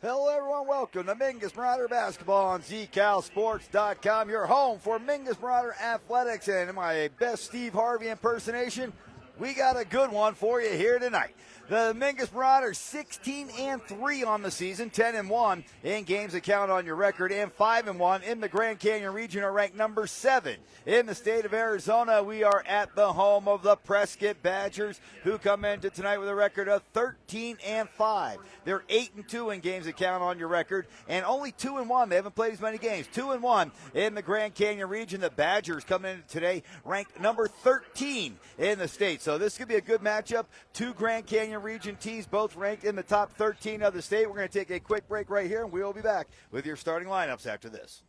Hello, everyone. Welcome to Mingus Marauder Basketball on ZCalSports.com, your home for Mingus Marauder Athletics. And in my best Steve Harvey impersonation, we got a good one for you here tonight. The Mingus Marauders 16-3 on the season, 10-1 in games that count on your record, and 5-1 in the Grand Canyon region, are ranked number 7 in the state of Arizona. We are at the home of the Prescott Badgers, who come into tonight with a record of 13-5. They're 8-2 in games that count on your record, and only 2-1. They haven't played as many games. 2-1 in the Grand Canyon region. The Badgers coming in today ranked number 13 in the state. So this could be a good matchup. Two Grand Canyon region teams both ranked in the top 13 of the state. We're going to take a quick break right here, and we'll be back with your starting lineups after this.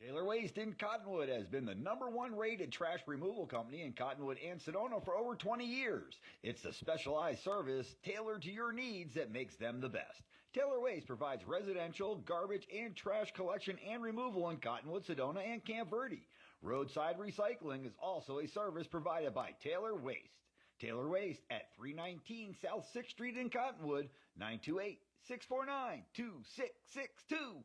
Taylor Waste in Cottonwood has been the #1 rated trash removal company in Cottonwood and Sedona for over 20 years. It's the specialized service tailored to your needs that makes them the best. Taylor Waste provides residential, garbage, and trash collection and removal in Cottonwood, Sedona, and Camp Verde. Roadside recycling is also a service provided by Taylor Waste. Taylor Waste at 319 South 6th Street in Cottonwood, 928-649-2662.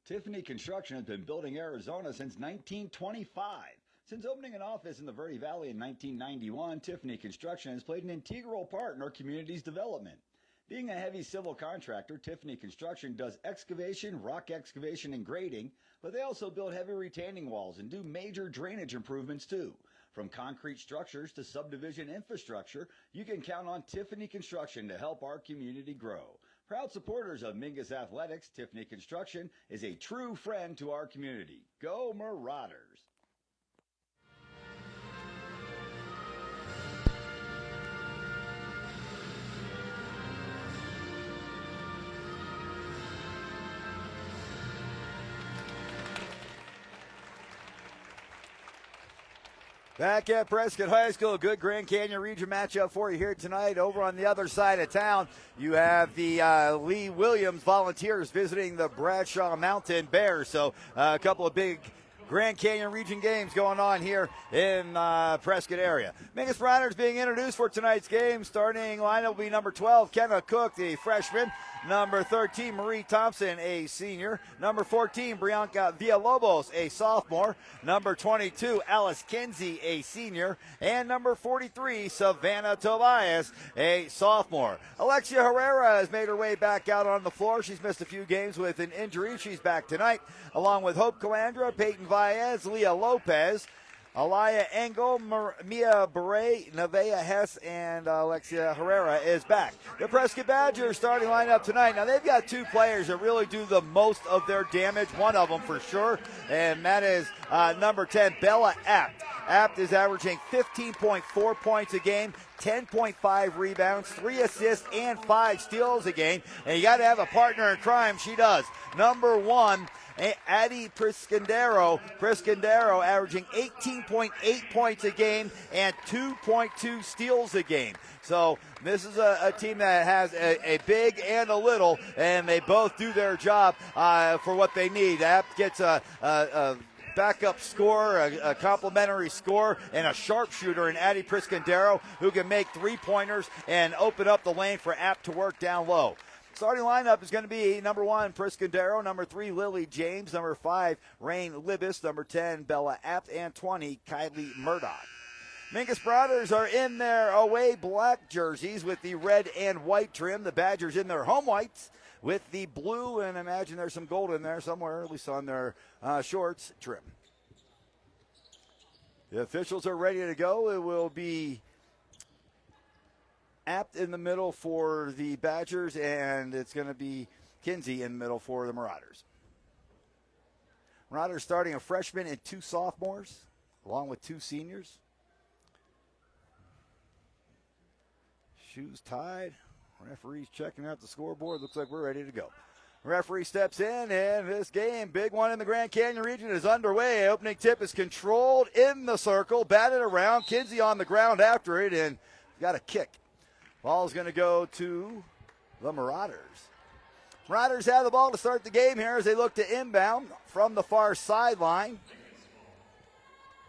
Tiffany Construction has been building Arizona since 1925. Since opening an office in the Verde Valley in 1991, Tiffany Construction has played an integral part in our community's development. Being a heavy civil contractor, Tiffany Construction does excavation, rock excavation, and grading, but they also build heavy retaining walls and do major drainage improvements too. From concrete structures to subdivision infrastructure, you can count on Tiffany Construction to help our community grow. Proud supporters of Mingus Athletics, Tiffany Construction is a true friend to our community. Go Marauders! Back at Prescott High School, good Grand Canyon region matchup for you here tonight. Over on the other side of town, you have the Lee Williams Volunteers visiting the Bradshaw Mountain Bears. So a couple of big Grand Canyon region games going on here in Prescott area. Mingus Marauders being introduced for tonight's game. Starting lineup will be number 12, Kenna Cook, the freshman. Number 13, Marie Thompson, a senior. Number 14, Bianca Villalobos, a sophomore. Number 22, Alice Kinsey, a senior. And number 43, Savannah Tobias, a sophomore. Alexia Herrera has made her way back out on the floor. She's missed a few games with an injury. She's back tonight, along with Hope Calandra, Peyton Baez, Leah Lopez, Alaya Engel, Mia Beret, Nevaeh Hess, and Alexia Herrera is back. The Prescott Badgers starting lineup tonight. Now, they've got two players that really do the most of their damage, one of them for sure, and that is number 10, Bella Apt. Apt is averaging 15.4 points a game, 10.5 rebounds, 3 assists, and 5 steals a game. And you got to have a partner in crime. She does. Number 1, Addie Priscandero averaging 18.8 points a game and 2.2 steals a game. So this is a team that has a big and a little, and they both do their job for what they need. Apt gets a backup scorer, a complimentary scorer, and a sharpshooter in Addie Priscandero, who can make three-pointers and open up the lane for Apt to work down low. Starting lineup is going to be number 1, Priscandero, number 3, Lily James, number 5, Rain Libis, number 10, Bella Apt, and 20, Kylie Murdoch. Mingus Marauders are in their away black jerseys with the red and white trim. The Badgers in their home whites with the blue, and imagine there's some gold in there somewhere, at least on their shorts trim. The officials are ready to go. It will be Apt in the middle for the Badgers, and it's going to be Kinsey in the middle for the Marauders. Marauders starting a freshman and 2 sophomores, along with 2 seniors. Shoes tied. Referee's checking out the scoreboard. Looks like we're ready to go. Referee steps in, and this game, big one in the Grand Canyon region, is underway. Opening tip is controlled in the circle, batted around. Kinsey on the ground after it, and got a kick. Ball's going to go to the Marauders. Marauders have the ball to start the game here as they look to inbound from the far sideline.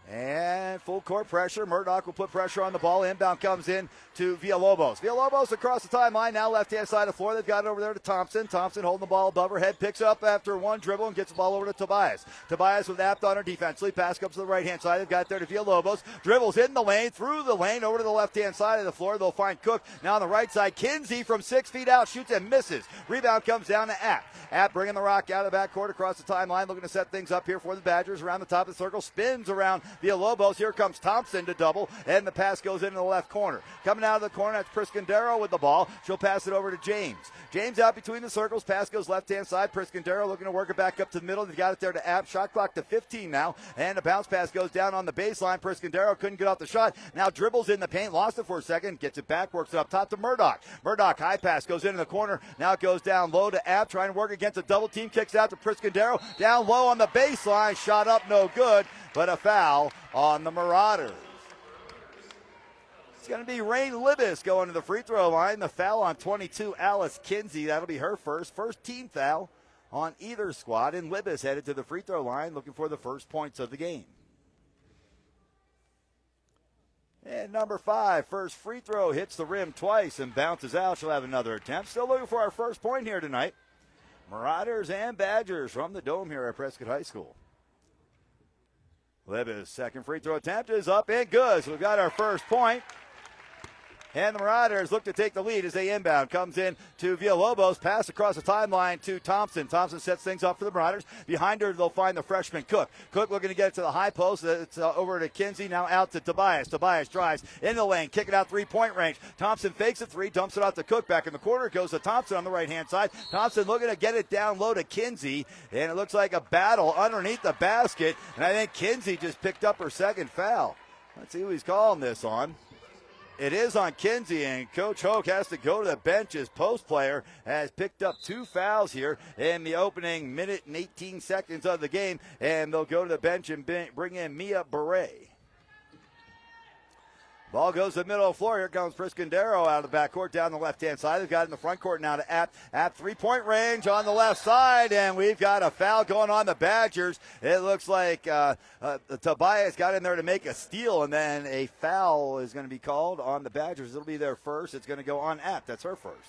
And full court pressure. Murdoch will put pressure on the ball. Inbound comes in to Villalobos. Villalobos across the timeline. Now left-hand side of the floor. They've got it over there to Thompson. Thompson holding the ball above her head. Picks it up after one dribble and gets the ball over to Tobias. Tobias with Apt on her defensively. Pass comes to the right-hand side. They've got it there to Villalobos. Dribbles in the lane. Through the lane over to the left-hand side of the floor. They'll find Cook. Now on the right side. Kinsey from 6 feet out. Shoots and misses. Rebound comes down to Apt. Apt bringing the rock out of the backcourt across the timeline. Looking to set things up here for the Badgers. Around the top of the circle. Spins around Villalobos. Here comes Thompson to double, and the pass goes into the left corner. Coming out of the corner, that's Priscondero with the ball. She'll pass it over to James. James out between the circles. Pass goes left-hand side. Priscondero looking to work it back up to the middle. They've got it there to Apt. Shot clock to 15 now, and a bounce pass goes down on the baseline. Priscondero couldn't get off the shot. Now dribbles in the paint, lost it for a second, gets it back, works it up top to Murdoch. Murdoch, high pass, goes into the corner. Now it goes down low to Apt, trying to work against a double team. Kicks out to Priscondero. Down low on the baseline. Shot up, no good, but a foul on the Marauders. It's going to be Rain Libis going to the free throw line. The foul on 22, Alice Kinsey. That'll be her first team foul on either squad. And Libis headed to the free throw line looking for the first points of the game. And number 5, first free throw, hits the rim twice and bounces out. She'll have another attempt. Still looking for our first point here tonight. Marauders and Badgers from the Dome here at Prescott High School. Libis' second free throw attempt is up and good. So we've got our first point. And the Marauders look to take the lead as they inbound. Comes in to Villalobos. Pass across the timeline to Thompson. Thompson sets things up for the Marauders. Behind her, they'll find the freshman Cook. Cook looking to get it to the high post. It's over to Kinsey. Now out to Tobias. Tobias drives in the lane. Kick it out three-point range. Thompson fakes a three. Dumps it out to Cook. Back in the corner. Goes to Thompson on the right-hand side. Thompson looking to get it down low to Kinsey. And it looks like a battle underneath the basket. And I think Kinsey just picked up her second foul. Let's see who he's calling this on. It is on Kinsey, and Coach Hoke has to go to the bench. His post player has picked up 2 fouls here in the opening minute and 18 seconds of the game, and they'll go to the bench and bring in Mia Beret. Ball goes to the middle of the floor. Here comes Priscondero out of the backcourt down the left-hand side. They've got it in the front court now to Apt. Apt three-point range on the left side, and we've got a foul going on the Badgers. It looks like Tobias got in there to make a steal, and then a foul is going to be called on the Badgers. It'll be their first. It's going to go on Apt. That's her first.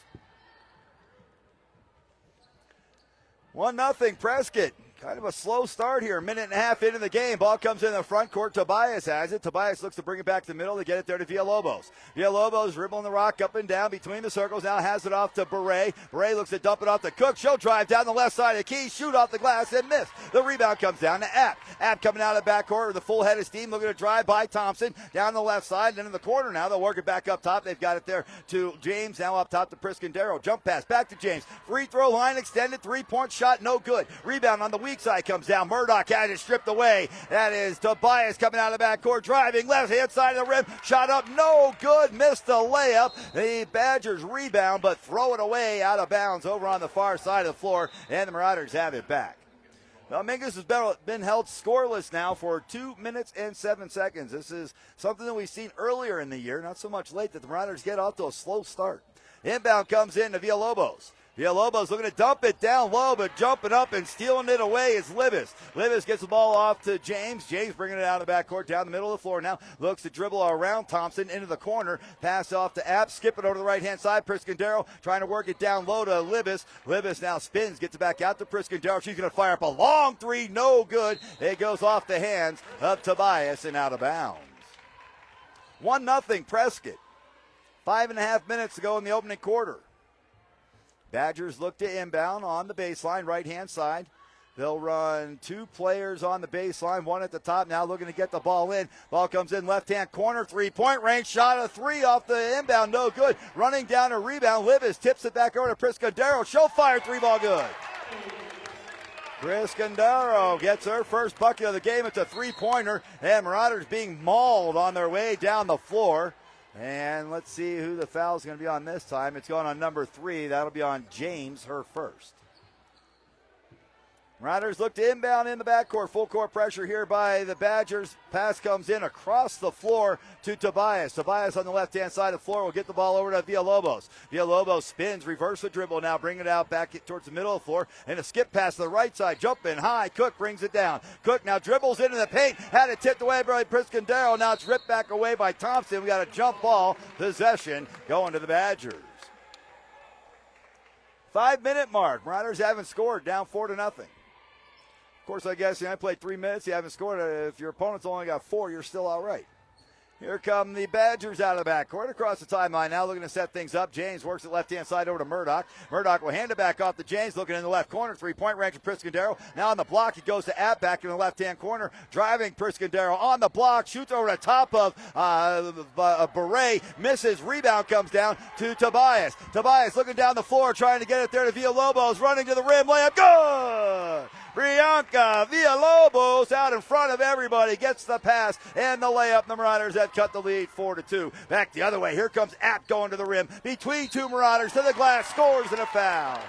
1-0 Prescott. Kind of a slow start here, a minute and a half into the game. Ball comes in the front court. Tobias has it. Tobias looks to bring it back to the middle to get it there to Villalobos. Villalobos dribbling the rock up and down between the circles. Now has it off to Beret. Beret looks to dump it off to Cook. She'll drive down the left side of the key, shoot off the glass and miss. The rebound comes down to Apt. Apt coming out of the backcourt with a full head of steam, looking to drive by Thompson down the left side. Then in the corner now, they'll work it back up top. They've got it there to James. Now up top to Priscondero. Jump pass back to James. Free throw line extended. 3-point shot, no good. Rebound on the weak side comes down. Murdoch had it stripped away. That is Tobias coming out of the backcourt, driving left-hand side of the rim. Shot up, no good. Missed the layup. The Badgers rebound, but throw it away out of bounds over on the far side of the floor, and the Marauders have it back. Now, Mingus has been held scoreless now for 2 minutes and 7 seconds. This is something that we've seen earlier in the year, not so much late, that the Marauders get off to a slow start. Inbound comes in to Villalobos. Villalobos looking to dump it down low, but jumping up and stealing it away is Libis. Libis gets the ball off to James. James bringing it out of the backcourt down the middle of the floor now. Looks to dribble around Thompson into the corner. Pass off to Apt. Skip it over to the right-hand side. Priscondero trying to work it down low to Libis. Libis now spins, gets it back out to Priscondero. She's going to fire up a long three. No good. It goes off the hands of Tobias and out of bounds. 1-0 Prescott. 5.5 minutes to go in the opening quarter. Badgers look to inbound on the baseline, right-hand side. They'll run 2 players on the baseline, 1 at the top now looking to get the ball in. Ball comes in left-hand corner, 3-point range, shot a 3 off the inbound, no good. Running down a rebound, Libis tips it back over to Priscondero. She'll fire 3-ball good. Priscondero gets her first bucket of the game. It's a 3-pointer, and Marauders being mauled on their way down the floor. And let's see who the foul is going to be on this time. It's going on number 3. That'll be on James, her first. Riders look to inbound in the backcourt. Full court pressure here by the Badgers. Pass comes in across the floor to Tobias. Tobias on the left-hand side of the floor will get the ball over to Villalobos. Villalobos spins, reverse the dribble now, bring it out back towards the middle of the floor, and a skip pass to the right side. Jumping high. Cook brings it down. Cook now dribbles into the paint. Had it tipped away by Prescott. Now it's ripped back away by Thompson. We got a jump ball possession going to the Badgers. 5-minute mark. Riders haven't scored, down 4-0. Of course, I guess I played 3 minutes. You haven't scored. If your opponent's only got 4, you're still all right. Here come the Badgers out of the backcourt across the timeline now, looking to set things up. James works the left-hand side over to Murdoch. Murdoch will hand it back off to James, looking in the left corner. Three-point range of Prescott. Now on the block, he goes to App back in the left-hand corner. Driving Prescott on the block, shoots over the top of Beret, misses. Rebound comes down to Tobias. Tobias looking down the floor, trying to get it there to Villalobos, running to the rim, layup, good! Bianca Villalobos out in front of everybody, gets the pass and the layup. The Marauders have cut the lead 4-2. Back the other way. Here comes App going to the rim. Between two Marauders to the glass, scores and a foul.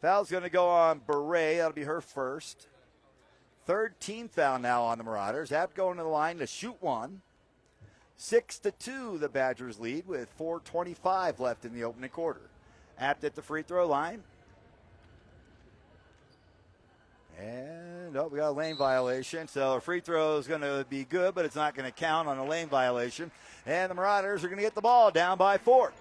Foul's going to go on Beret. That'll be her first. Third team foul now on the Marauders. App going to the line to shoot one. 6-2, the Badgers lead with 4:25 left in the opening quarter. Apt at the free throw line. And, we got a lane violation. So a free throw is going to be good, but it's not going to count on a lane violation. And the Marauders are going to get the ball down by 4.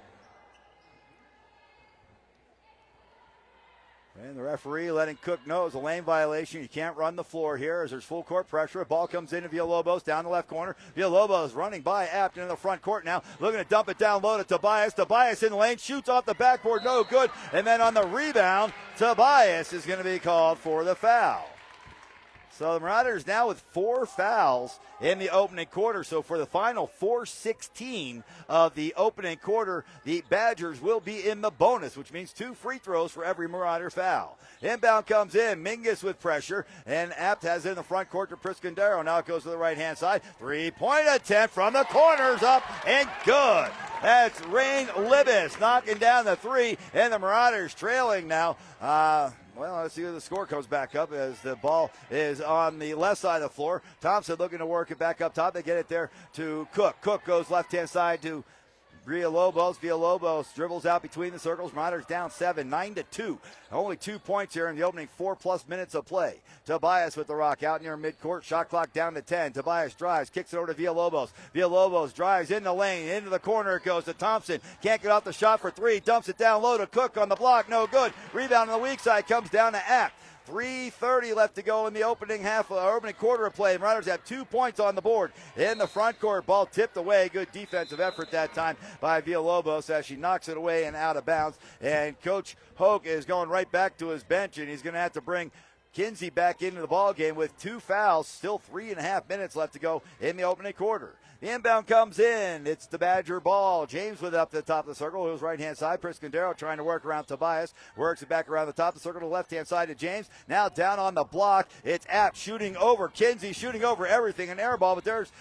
And the referee letting Cook know it's a lane violation. You can't run the floor here as there's full court pressure. Ball comes into Villalobos down the left corner. Villalobos running by Apt into the front court now. Looking to dump it down low to Tobias. Tobias in the lane, shoots off the backboard, no good. And then on the rebound, Tobias is going to be called for the foul. So the Marauders now with 4 fouls in the opening quarter. So for the final 4:16 of the opening quarter, the Badgers will be in the bonus, which means 2 free throws for every Marauder foul. Inbound comes in. Mingus with pressure, and Apt has it in the front court to Prescott. Now it goes to the right-hand side. 3-point attempt from the corners, up and good. That's Rain Libis knocking down the 3, and the Marauders trailing now. Well, let's see if the score comes back up as the ball is on the left side of the floor. Thompson looking to work it back up top. They get it there to Cook. Cook goes left-hand side to Villalobos. Villalobos dribbles out between the circles. Marauders down 7, 9-2. Only 2 points here in the opening 4+ minutes of play. Tobias with the rock out near midcourt. Shot clock down to 10. Tobias drives, kicks it over to Villalobos. Villalobos drives in the lane. Into the corner it goes to Thompson. Can't get off the shot for 3. Dumps it down low to Cook on the block. No good. Rebound on the weak side comes down to Apt. 3:30 left to go in the opening quarter of play. The Marauders have 2 points on the board in the front court. Ball tipped away. Good defensive effort that time by Villalobos as she knocks it away and out of bounds. And Coach Hoke is going right back to his bench, and he's going to have to bring Kinsey back into the ball game with 2 fouls. Still 3.5 minutes left to go in the opening quarter. The inbound comes in. It's the Badger ball. James with it up to the top of the circle. It was right-hand side. Prescott trying to work around Tobias. Works it back around the top of the circle to the left-hand side to James. Now down on the block. It's Apt shooting over Kinsey, shooting over everything. An air ball, but there's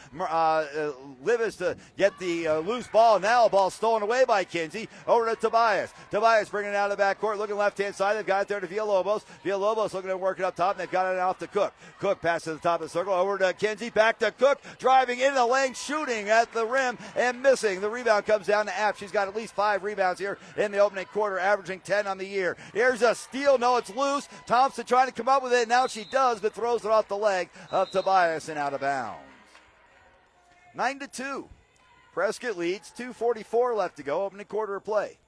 Livis to get the loose ball. Now a ball stolen away by Kinsey. Over to Tobias. Tobias bringing it out of the backcourt. Looking left-hand side. They've got it there to Villalobos. Villalobos looking to work it up top, and they've got it off to Cook. Cook passes to the top of the circle. Over to Kinsey. Back to Cook. Driving into the lane. Shooting at the rim and missing. The rebound comes down to Apt. She's got at least 5 rebounds here in the opening quarter, averaging 10 on the year. Here's a steal. No, it's loose. Thompson trying to come up with it. Now she does, but throws it off the leg of Tobias and out of bounds. 9-2. Prescott leads. 2:44 left to go. Opening quarter of play.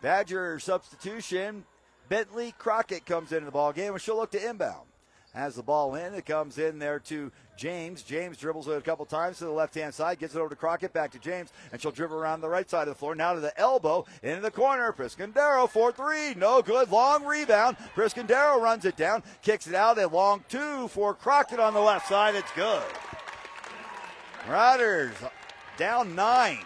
Badger substitution. Bentley Crockett comes into the ball game, and she'll look to inbound. Has the ball in. It comes in there to James. James dribbles it a couple times to the left-hand side, gets it over to Crockett, back to James, and she'll dribble around the right side of the floor. Now to the elbow, into the corner. Prescott for 3. No good. Long rebound. Prescott runs it down, kicks it out. A long 2 for Crockett on the left side. It's good. Riders down 9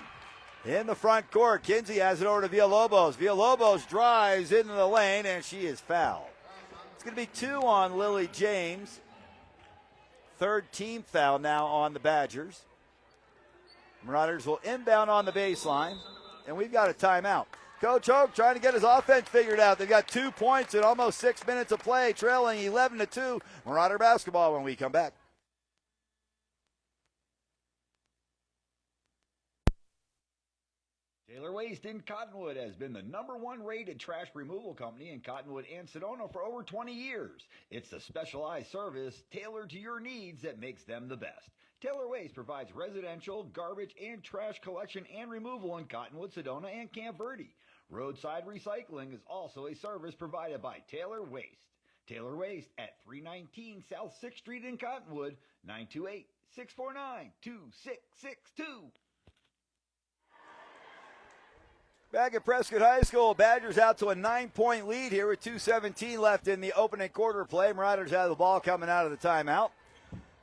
in the front court. Kinsey has it over to Villalobos. Villalobos drives into the lane, and she is fouled. It's going to be 2 on Lily James. Third team foul now on the Badgers. Marauders will inbound on the baseline, and we've got a timeout. Coach Hoke trying to get his offense figured out. They've got 2 points in almost 6 minutes of play, trailing 11-2. Marauder basketball when we come back. Taylor Waste in Cottonwood has been the #1 rated trash removal company in Cottonwood and Sedona for over 20 years. It's the specialized service tailored to your needs that makes them the best. Taylor Waste provides residential, garbage, and trash collection and removal in Cottonwood, Sedona, and Camp Verde. Roadside recycling is also a service provided by Taylor Waste. Taylor Waste at 319 South 6th Street in Cottonwood, 928-649-2662. Back at Prescott High School, Badgers out to a 9-point lead here with 2:17 left in the opening quarter play. Marauders have the ball coming out of the timeout.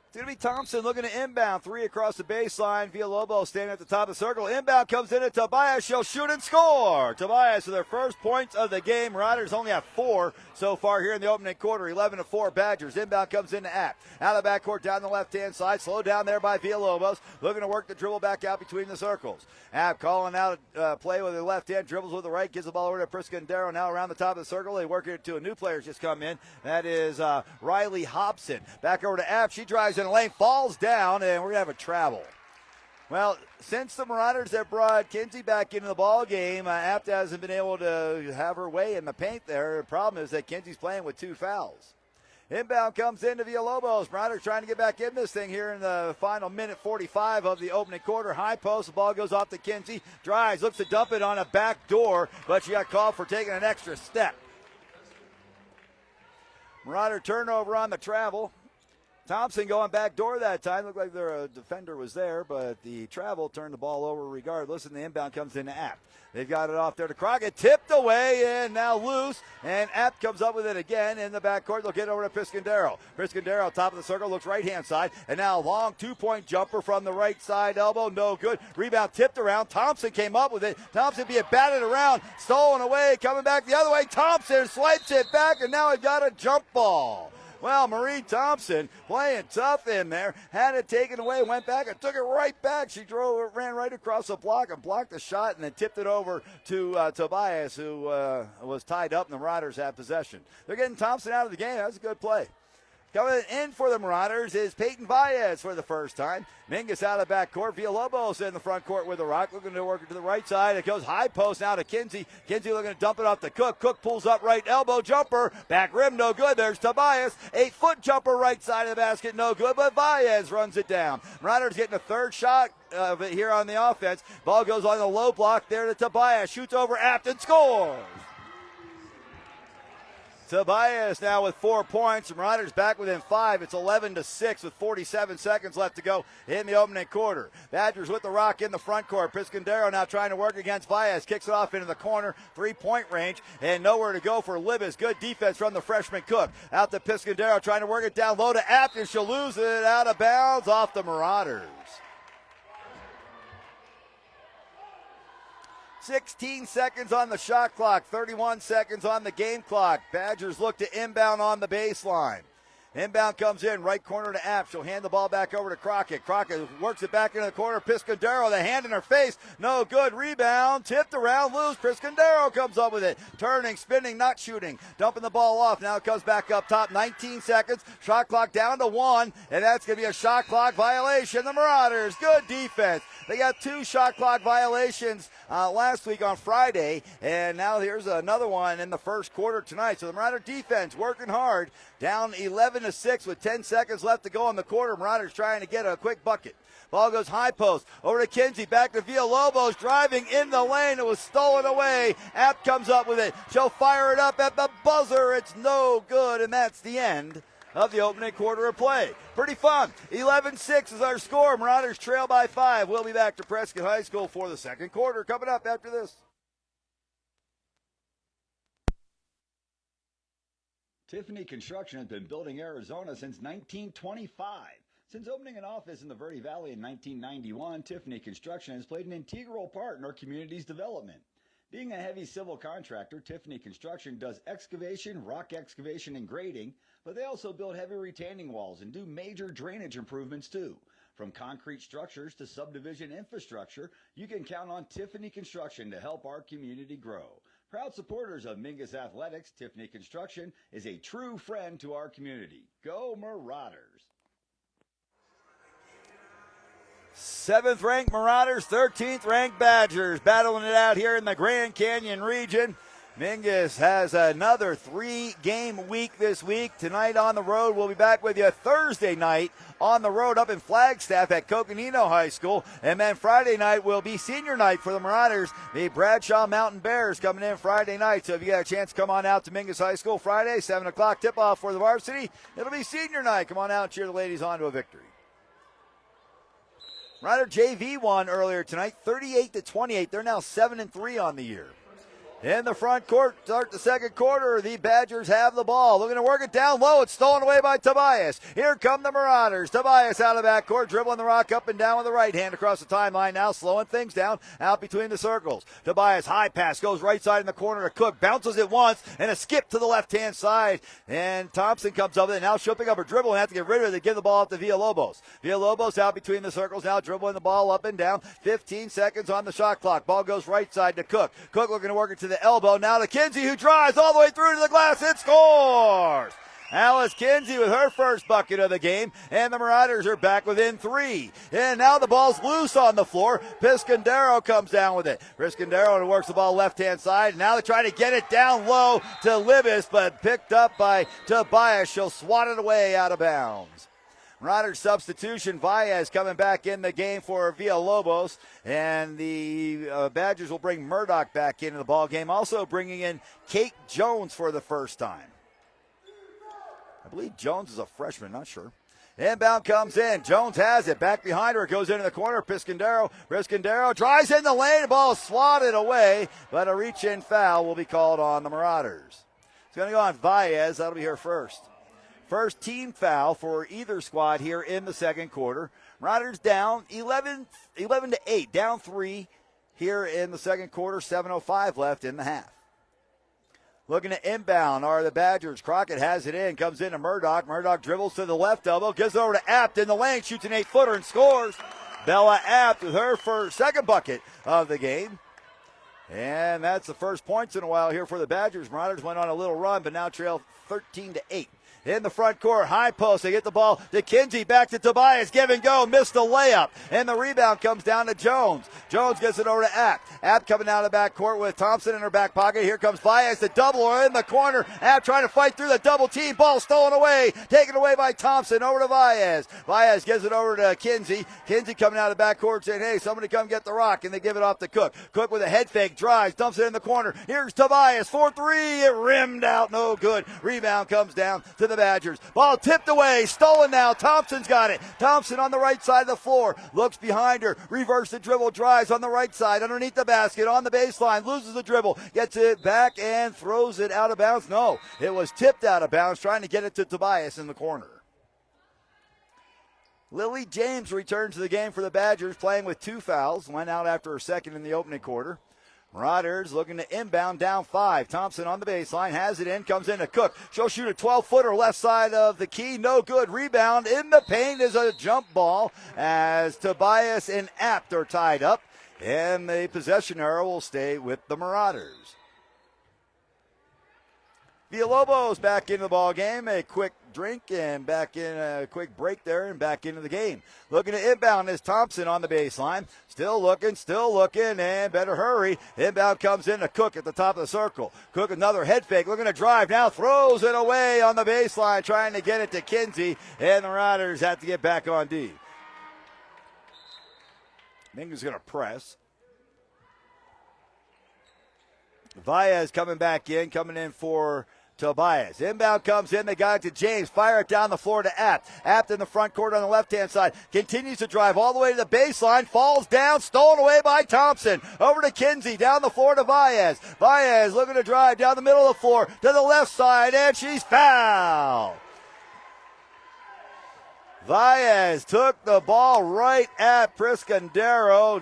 It's going to be Thompson looking to inbound. 3 across the baseline. Villalobos standing at the top of the circle. Inbound comes in at Tobias. She'll shoot and score. Tobias with their first points of the game. Marauders only have 4 so far here in the opening quarter. 11-4 Badgers. Inbound comes into App. Out of the backcourt down the left-hand side. Slowed down there by Villalobos. Looking to work the dribble back out between the circles. App calling out play with the left hand. Dribbles with the right. Gives the ball over to Prescott and Darrow. Now around the top of the circle. They work it to a new player just come in. That is Riley Hobson. Back over to App. She drives in the lane, falls down, and we're going to have a travel. Well, since the Marauders have brought Kinsey back into the ball game, Apt hasn't been able to have her way in the paint there. The problem is that Kinsey's playing with 2 fouls. Inbound comes into Villalobos. Marauders trying to get back in this thing here in the final minute 45 of the opening quarter. High post, the ball goes off to Kinsey. Drives, looks to dump it on a back door, but she got called for taking an extra step. Marauder turnover on the travel. Thompson going back door that time. Looked like their defender was there, but the travel turned the ball over regardless, and the inbound comes into Apt. They've got it off there to Crockett. Tipped away and now loose, and Apt comes up with it again in the backcourt. They'll get it over to Piscandero. Piscandero, top of the circle, looks right-hand side, and now a long 2-point jumper from the right side elbow. No good. Rebound tipped around. Thompson came up with it. Thompson being batted around, stolen away, coming back the other way. Thompson swipes it back, and now he got a jump ball. Well, Marie Thompson playing tough in there, had it taken away, went back and took it right back. She ran right across the block and blocked the shot and then tipped it over to Tobias, who was tied up, and the Marauders have possession. They're getting Thompson out of the game. That's a good play. Coming in for the Marauders is Peyton Baez for the first time. Mingus out of the backcourt. Villalobos in the front court with the rock. Looking to work it to the right side. It goes high post now to Kinsey. Kinsey looking to dump it off to Cook. Cook pulls up right elbow. Jumper. Back rim. No good. There's Tobias. 8-foot jumper right side of the basket. No good. But Baez runs it down. Marauders getting a third shot of it here on the offense. Ball goes on the low block there to Tobias. Shoots over Apt and scores. Tobias now with 4 points. Marauders back within 5. It's 11-6 with 47 seconds left to go in the opening quarter. Badgers with the rock in the front court. Piscandero now trying to work against Baez. Kicks it off into the corner. 3-point range and nowhere to go for Libas. Good defense from the freshman Cook. Out to Piscandero trying to work it down low to Apt, and she'll lose it out of bounds off the Marauders. 16 seconds on the shot clock, 31 seconds on the game clock. Badgers look to inbound on the baseline. Inbound comes in, right corner to Apt. She'll hand the ball back over to Crockett. Crockett works it back into the corner. Piscandero, the hand in her face. No good. Rebound. Tipped around. Loose. Piscandero comes up with it. Turning, spinning, not shooting. Dumping the ball off. Now it comes back up top. 19 seconds. Shot clock down to 1. And that's going to be a shot clock violation. The Marauders, good defense. They got 2 shot clock violations last week on Friday. And now here's another one in the first quarter tonight. So the Marauder defense working hard. Down 11-6 with 10 seconds left to go in the quarter. Marauders trying to get a quick bucket. Ball goes high post. Over to Kinsey. Back to Villalobos. Driving in the lane. It was stolen away. Apt comes up with it. She'll fire it up at the buzzer. It's no good. And that's the end of the opening quarter of play. Pretty fun. 11-6 is our score. Marauders trail by 5. We'll be back to Prescott High School for the second quarter coming up after this. Tiffany Construction has been building Arizona since 1925. Since opening an office in the Verde Valley in 1991, Tiffany Construction has played an integral part in our community's development. Being a heavy civil contractor, Tiffany Construction does excavation, rock excavation, and grading, but they also build heavy retaining walls and do major drainage improvements too. From concrete structures to subdivision infrastructure, you can count on Tiffany Construction to help our community grow. Proud supporters of Mingus Athletics, Tiffany Construction is a true friend to our community. Go Marauders! 7th ranked Marauders, 13th ranked Badgers battling it out here in the Grand Canyon region. Mingus has another 3-game week this week. Tonight on the road. We'll be back with you Thursday night on the road up in Flagstaff at Coconino High School. And then Friday night will be senior night for the Marauders. The Bradshaw Mountain Bears coming in Friday night. So if you got a chance to come on out to Mingus High School Friday, 7 o'clock tip-off for the varsity. It'll be senior night. Come on out and cheer the ladies on to a victory. Marauder JV won earlier tonight, 38-28. They're now 7-3 on the year. In the front court, start the second quarter, the Badgers have the ball. Looking to work it down low. It's stolen away by Tobias. Here come the Marauders. Tobias out of backcourt, dribbling the rock up and down with the right hand across the timeline now, slowing things down out between the circles. Tobias, high pass, goes right side in the corner to Cook, bounces it once, and a skip to the left-hand side. And Thompson comes up with it. Now she'll pick up her dribble and have to get rid of it to give the ball up to Villalobos. Villalobos out between the circles now, dribbling the ball up and down. 15 seconds on the shot clock. Ball goes right side to Cook. Cook looking to work it to the elbow. Now to Kinsey, who drives all the way through to the glass and scores. Alice Kinsey with her first bucket of the game, and the Marauders are back within 3. And now the ball's loose on the floor. Piscandero comes down with it. Piscandero works the ball left-hand side. Now they try to get it down low to Libis, but picked up by Tobias. She'll swat it away out of bounds. Marauders substitution, Valles coming back in the game for Villalobos, and the Badgers will bring Murdoch back into the ball game, also bringing in Kate Jones for the first time. I believe Jones is a freshman, not sure. Inbound comes in. Jones has it. Back behind her. It goes into the corner. Piscandero drives in the lane. The ball is swatted away, but a reach-in foul will be called on the Marauders. It's going to go on Valles. That'll be her first. First team foul for either squad here in the second quarter. Marauders down 11-8, down 3 here in the second quarter. 7:05 left in the half. Looking to inbound are the Badgers. Crockett has it in, comes into Murdoch. Murdoch dribbles to the left elbow, gives it over to Apt in the lane, shoots an 8-footer and scores. Bella Apt with her second bucket of the game. And that's the first points in a while here for the Badgers. Marauders went on a little run, but now trail 13-8. In the front court, high post. They get the ball to Kinsey, back to Tobias. Give and go, missed the layup. And the rebound comes down to Jones. Jones gets it over to Apt. Apt coming out of the back court with Thompson in her back pocket. Here comes Valles, the double in the corner. Apt trying to fight through the double team. Ball stolen away. Taken away by Thompson. Over to Valles. Valles gives it over to Kinsey. Kinsey coming out of the back court saying, hey, somebody come get the rock. And they give it off to Cook. Cook with a head fake, drives, dumps it in the corner. Here's Tobias, 4-3. It rimmed out, no good. Rebound comes down to the Badgers. Ball tipped away, stolen now. Thompson's got it. Thompson on the right side of the floor. Looks behind her. Reverse the dribble, drives on the right side, underneath the basket, on the baseline, loses the dribble, gets it back and throws it out of bounds. No, it was tipped out of bounds, trying to get it to Tobias in the corner. Lily James returns to the game for the Badgers, playing with 2 fouls. Went out after her second in the opening quarter. Marauders looking to inbound down 5. Thompson on the baseline, has it in, comes into Cook. She'll shoot a 12-footer left side of the key. No good. Rebound in the paint is a jump ball as Tobias and Apt are tied up. And the possession arrow will stay with the Marauders. Villalobos back into the ball game. A quick drink and back in a quick break there and back into the game. Looking to inbound is Thompson on the baseline. Still looking, and better hurry. Inbound comes in to Cook at the top of the circle. Cook another head fake, looking to drive now, throws it away on the baseline, trying to get it to Kinsey, and the Riders have to get back on D. Mingus going to press. Valles coming in for Tobias. Inbound comes in. They got it to James. Fire it down the floor to Apt. Apt in the front court on the left-hand side. Continues to drive all the way to the baseline. Falls down. Stolen away by Thompson. Over to Kinsey. Down the floor to Valles. Valles looking to drive down the middle of the floor to the left side. And she's fouled. Valles took the ball right at Prescott.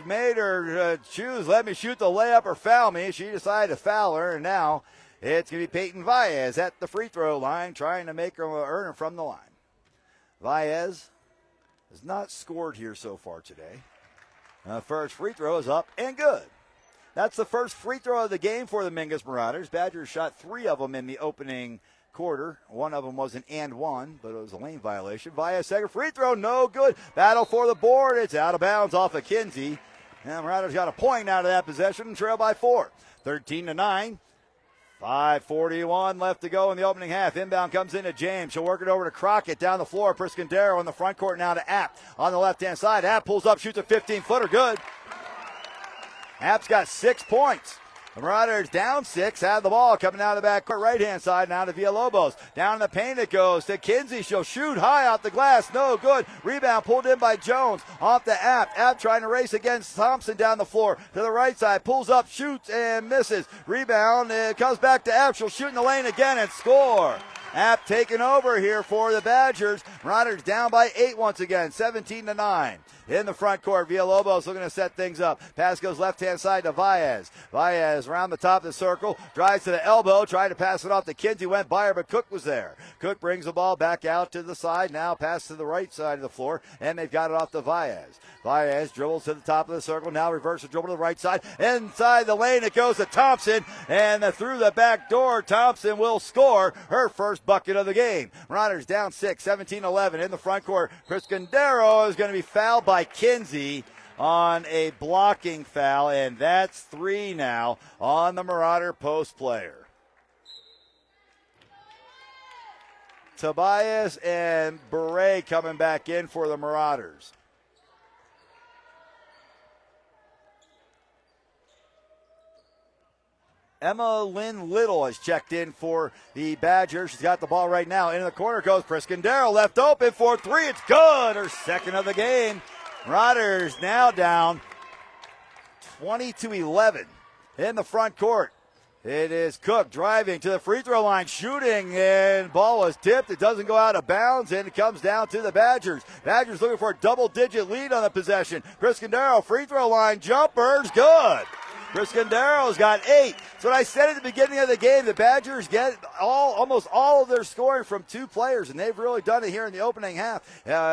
Made her choose, let me shoot the layup or foul me. She decided to foul her, and now it's going to be Peyton Valles at the free throw line, trying to make her earn her from the line. Valles has not scored here so far today. First free throw is up and good. That's the first free throw of the game for the Mingus Marauders. Badgers shot 3 of them in the opening quarter. One of them was an and one, but it was a lane violation. Via second free throw, no good. Battle for the board. It's out of bounds off of Kinsey. And Marauders got a point out of that possession and trail by 4. 13-9. 5:41 left to go in the opening half. Inbound comes into James. She'll work it over to Crockett down the floor. Prescott in the front court now to App on the left-hand side. App pulls up, shoots a 15-footer. Good. App's got 6 points. The Marauders down 6, have the ball coming out of the backcourt right-hand side now to Villalobos. Down in the paint it goes to Kinsey. She'll shoot high off the glass. No good. Rebound pulled in by Jones. Off to App. App trying to race against Thompson down the floor to the right side. Pulls up, shoots, and misses. Rebound. It comes back to App. She'll shoot in the lane again and score. App taking over here for the Badgers. Marauders down by 8 once again, 17-9. In the front court, Villalobos looking to set things up. Pass goes left-hand side to Baez. Baez around the top of the circle, drives to the elbow, tried to pass it off to Kinsey, went by her, but Cook was there. Cook brings the ball back out to the side, now pass to the right side of the floor, and they've got it off to Baez. Baez dribbles to the top of the circle, now reverses dribble to the right side. Inside the lane, it goes to Thompson, and through the back door, Thompson will score her first bucket of the game. Marauders down 6, 17-11 in the front court. Prescott is going to be fouled by Kinsey on a blocking foul, and that's 3 now on the Marauder post player. Tobias and Beret coming back in for the Marauders. Emma Lynn Little has checked in for the Badgers. She's got the ball right now. Into the corner goes Prescott left open for 3. It's good. Her second of the game. Marauders now down 20-11 in the front court. It is Cook driving to the free throw line, shooting, and ball was tipped. It doesn't go out of bounds, and it comes down to the Badgers. Badgers looking for a double-digit lead on the possession. Prescott free throw line jumper's good. Prescott got 8. That's what I said at the beginning of the game. The Badgers get almost all of their scoring from 2 players, and they've really done it here in the opening half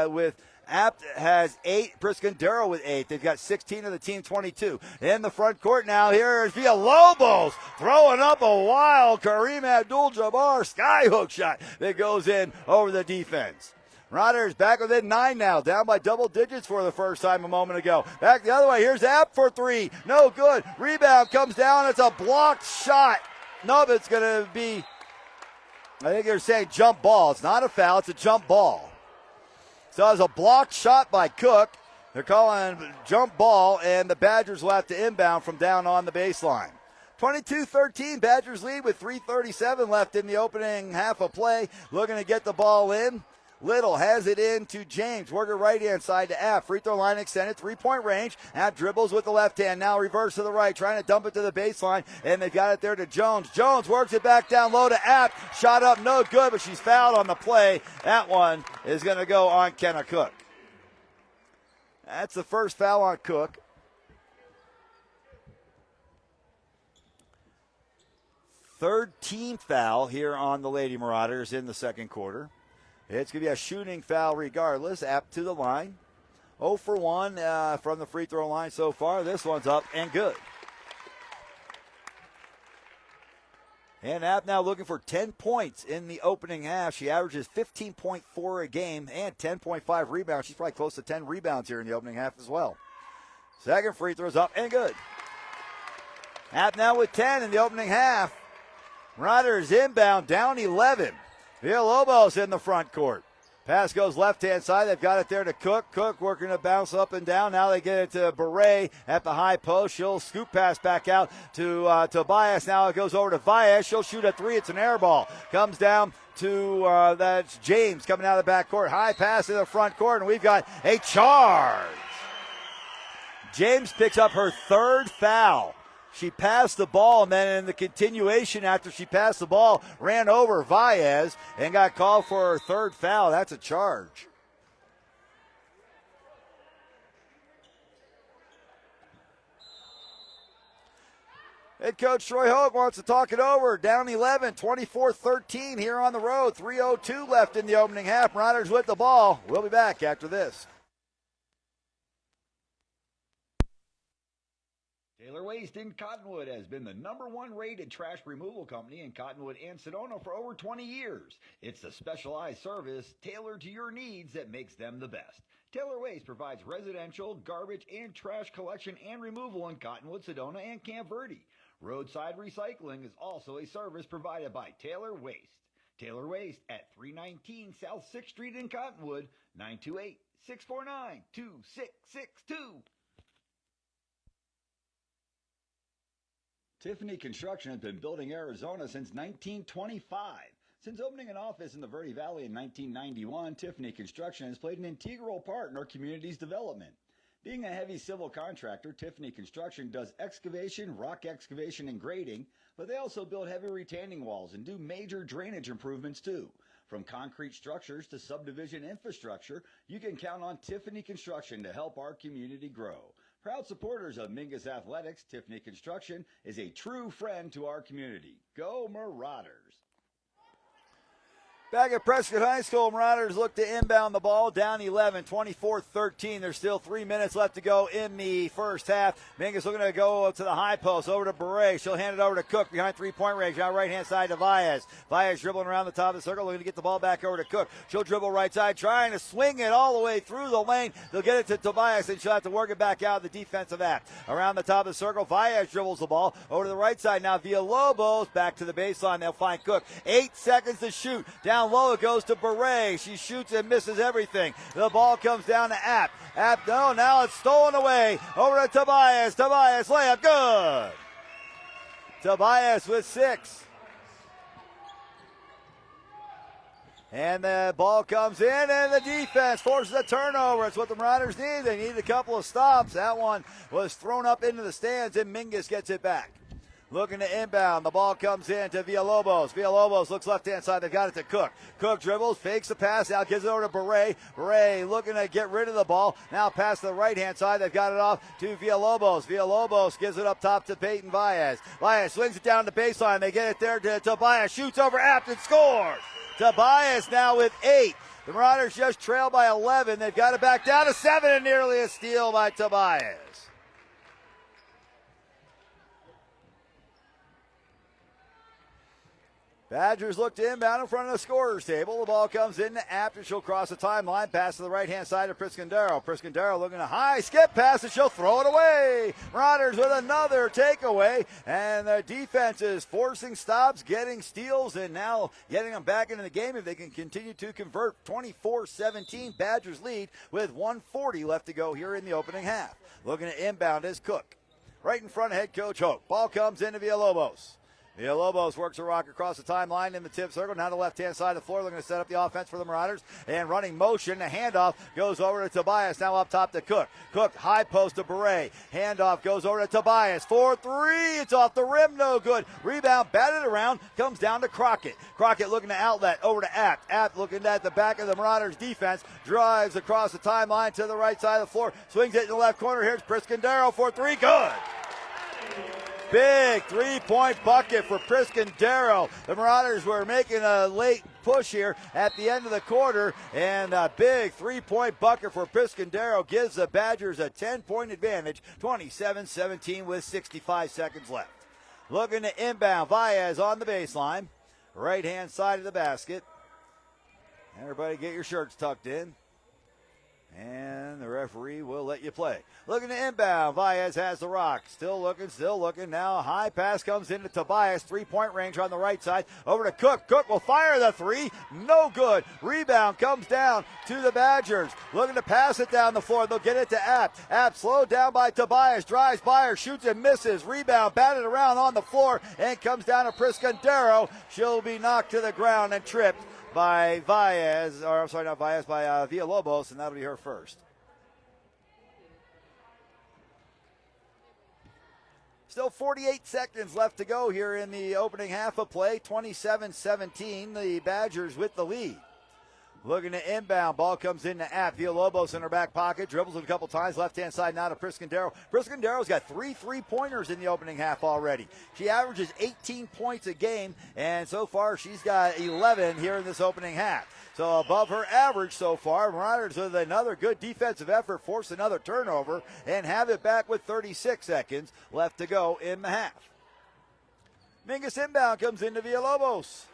with Apt has 8, Prescott with 8. They've got 16 of the team, 22. In the front court now, here is Villalobos throwing up a wild Kareem Abdul-Jabbar skyhook shot that goes in over the defense. Marauders back within 9 now, down by double digits for the first time a moment ago. Back the other way, here's App for 3. No good. Rebound comes down. It's a blocked shot. No, it's going to be, I think they're saying jump ball. It's not a foul, it's a jump ball. So it's a blocked shot by Cook. They're calling jump ball, and the Badgers will have to inbound from down on the baseline. 22-13, Badgers lead with 3:37 left in the opening half of play. Looking to get the ball in. Little has it in to James. Worker right-hand side to App. Free throw line extended, 3-point range. App dribbles with the left hand. Now reverse to the right, trying to dump it to the baseline. And they've got it there to Jones. Jones works it back down low to App. Shot up, no good, but she's fouled on the play. That one is going to go on Kenna Cook. That's the first foul on Cook. Third team foul here on the Lady Marauders in the second quarter. It's going to be a shooting foul regardless. App to the line. 0 for 1 from the free throw line so far. This one's up and good. And App now looking for 10 points in the opening half. She averages 15.4 a game and 10.5 rebounds. She's probably close to 10 rebounds here in the opening half as well. Second free throw's up and good. App now with 10 in the opening half. Marauders inbound down 11. Villalobos in the front court. Pass goes left-hand side. They've got it there to Cook. Cook working to bounce up and down. Now they get it to Beret at the high post. She'll scoop pass back out to Tobias. Now it goes over to Baez. She'll shoot a 3. It's an air ball. Comes down to that's James coming out of the backcourt. High pass in the front court, and we've got a charge. James picks up her 3rd foul. She passed the ball, and then in the continuation after she passed the ball, ran over Baez and got called for her 3rd foul. That's a charge. Head coach Troy Hogue wants to talk it over. Down 11, 24-13 here on the road. 3:02 left in the opening half. Marauders with the ball. We'll be back after this. Taylor Waste in Cottonwood has been the #1 rated trash removal company in Cottonwood and Sedona for over 20 years. It's the specialized service tailored to your needs that makes them the best. Taylor Waste provides residential, garbage, and trash collection and removal in Cottonwood, Sedona, and Camp Verde. Roadside recycling is also a service provided by Taylor Waste. Taylor Waste at 319 South 6th Street in Cottonwood, 928-649-2662. Tiffany Construction has been building Arizona since 1925. Since opening an office in the Verde Valley in 1991, Tiffany Construction has played an integral part in our community's development. Being a heavy civil contractor, Tiffany Construction does excavation, rock excavation, and grading, but they also build heavy retaining walls and do major drainage improvements too. From concrete structures to subdivision infrastructure, you can count on Tiffany Construction to help our community grow. Proud supporters of Mingus Athletics, Tiffany Construction is a true friend to our community. Go Marauders! Back at Prescott High School, Marauders look to inbound the ball, down 11, 24-13. There's still 3 minutes left to go in the first half. Mingus looking to go to the high post, over to Beret. She'll hand it over to Cook behind three-point range. Now right-hand side to Valles. Valles dribbling around the top of the circle, looking to get the ball back over to Cook. She'll dribble right side, trying to swing it all the way through the lane. They'll get it to Tobias, and she'll have to work it back out the defensive act. Around the top of the circle, Valles dribbles the ball over to the right side. Now Villalobos back to the baseline. They'll find Cook. 8 seconds to shoot. Down low it goes to Beret. She shoots and misses everything. The ball comes down to App. App, no, now it's stolen away. Over to Tobias. Tobias, layup, good. Tobias with 6. And the ball comes in, and the defense forces a turnover. It's what the Marauders need. They need a couple of stops. That one was thrown up into the stands, and Mingus gets it back. Looking to inbound. The ball comes in to Villalobos. Villalobos looks left-hand side. They've got it to Cook. Cook dribbles, fakes the pass out, gives it over to Beret. Beret looking to get rid of the ball. Now pass to the right-hand side. They've got it off to Villalobos. Villalobos gives it up top to Peyton Valles. Valles swings it down the baseline. They get it there to Tobias. Shoots over Apt and scores. Tobias now with 8. The Marauders just trail by 11. They've got it back down to 7, and nearly a steal by Tobias. Badgers look to inbound in front of the scorer's table. The ball comes in to Apt, and she'll cross the timeline. Pass to the right-hand side of Priscondero. Priscondero looking to high skip pass, and she'll throw it away. Marauders with another takeaway, and the defense is forcing stops, getting steals, and now getting them back into the game if they can continue to convert. 24-17, Badgers lead with 1:40 left to go here in the opening half. Looking to inbound is Cook. Right in front of head coach Hoke. Ball comes into Villalobos. Villalobos works a rock across the timeline in the tip circle. Now to the left-hand side of the floor, looking to set up the offense for the Marauders. And running motion, the handoff goes over to Tobias. Now up top to Cook. Cook, high post to Beret. Handoff goes over to Tobias. 4-3, it's off the rim, no good. Rebound, batted around, comes down to Crockett. Crockett looking to outlet, over to Apt. Apt looking at the back of the Marauders defense. Drives across the timeline to the right side of the floor. Swings it in the left corner. Here's Priscondero for 3, good. Big three-point bucket for Priscondero. The Marauders were making a late push here at the end of the quarter, and a big three-point bucket for Priscondero gives the Badgers a 10-point advantage, 27-17 with 65 seconds left. Looking to inbound, Valles on the baseline, right-hand side of the basket. Everybody get your shirts tucked in. And the referee will let you play. Looking to inbound. Valles has the rock. Still looking. Now a high pass comes into Tobias. 3-point range on the right side. Over to Cook. Cook will fire the 3. No good. Rebound comes down to the Badgers. Looking to pass it down the floor. They'll get it to Apt. Apt slowed down by Tobias. Drives by her. Shoots and misses. Rebound batted around on the floor. And comes down to Priscondero. She'll be knocked to the ground and tripped by Villalobos, by Villalobos, and that'll be her first. Still 48 seconds left to go here in the opening half of play. 27-17, the Badgers with the lead. looking to inbound. Ball comes into App. Villalobos in her back pocket. Dribbles it a couple times. Left-hand side now to Priscondero. Priscondero's got 3 3-pointers in the opening half already. She averages 18 points a game, and so far she's got 11 here in this opening half. So above her average so far. Marauders with another good defensive effort, force another turnover, and have it back with 36 seconds left to go in the half. Mingus inbound comes into Villalobos.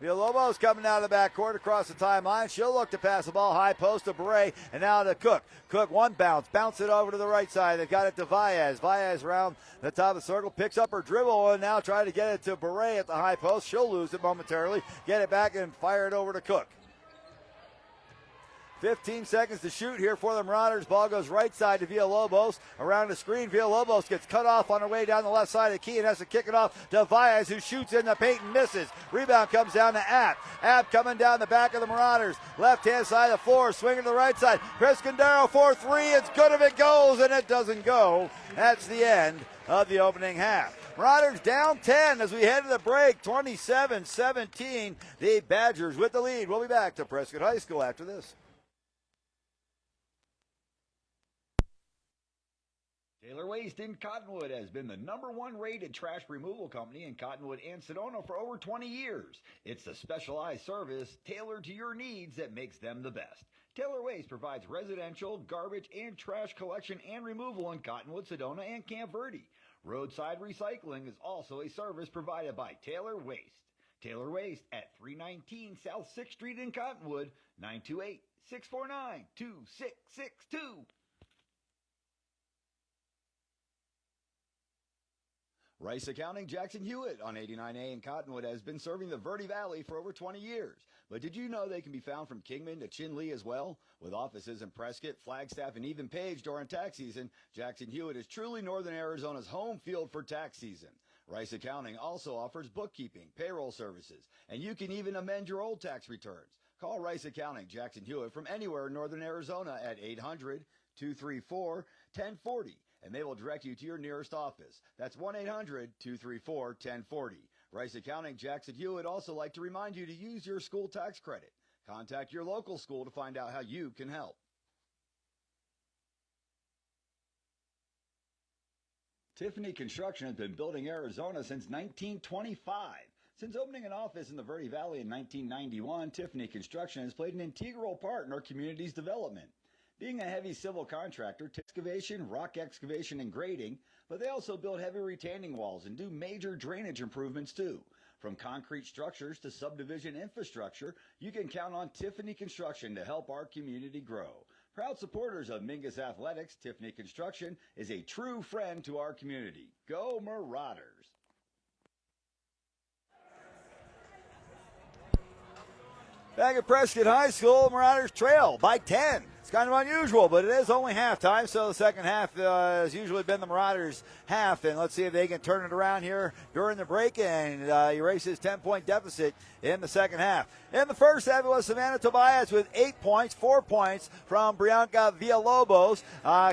Villalobos coming out of the backcourt across the timeline. She'll look to pass the ball high post to Beret, and now to Cook. Cook one bounce it over to the right side. They've got it to Valles. Valles around the top of the circle, picks up her dribble, and now try to get it to Beret at the high post. She'll lose it momentarily, get it back and fire it over to Cook. 15 seconds to shoot here for the Marauders. Ball goes right side to Villalobos. Around the screen, Villalobos gets cut off on her way down the left side of the key and has to kick it off to Valles, who shoots in the paint and misses. Rebound comes down to App. App coming down the back of the Marauders. Left-hand side of the floor, swinging to the right side. Prescott for 3. It's good if it goes, and it doesn't go. That's the end of the opening half. Marauders down 10 as we head to the break, 27-17. The Badgers with the lead. We'll be back to Prescott High School after this. Taylor Waste in Cottonwood has been the #1 rated trash removal company in Cottonwood and Sedona for over 20 years. It's the specialized service tailored to your needs that makes them the best. Taylor Waste provides residential, garbage, and trash collection and removal in Cottonwood, Sedona, and Camp Verde. Roadside recycling is also a service provided by Taylor Waste. Taylor Waste at 319 South 6th Street in Cottonwood, 928-649-2662. Rice Accounting Jackson Hewitt on 89A in Cottonwood has been serving the Verde Valley for over 20 years. But did you know they can be found from Kingman to Chinle as well? With offices in Prescott, Flagstaff, and even Page during tax season, Jackson Hewitt is truly Northern Arizona's home field for tax season. Rice Accounting also offers bookkeeping, payroll services, and you can even amend your old tax returns. Call Rice Accounting Jackson Hewitt from anywhere in Northern Arizona at 800-234-1040. And they will direct you to your nearest office. That's 1-800-234-1040. Rice Accounting Jackson Hewitt also like to remind you to use your school tax credit. Contact your local school to find out how you can help. Tiffany Construction has been building Arizona since 1925. Since opening an office in the Verde Valley in 1991, Tiffany Construction has played an integral part in our community's development. Being a heavy civil contractor, excavation, rock excavation, and grading, but they also build heavy retaining walls and do major drainage improvements too. From concrete structures to subdivision infrastructure, you can count on Tiffany Construction to help our community grow. Proud supporters of Mingus Athletics, Tiffany Construction is a true friend to our community. Go Marauders! Back at Prescott High School, Marauders trail by 10. It's kind of unusual, but it is only halftime, so the second half has usually been the Marauders' half, and let's see if they can turn it around here during the break and erase his 10-point deficit in the second half. In the first half, it was Savannah Tobias with 8 points, 4 points from Brianca Villalobos.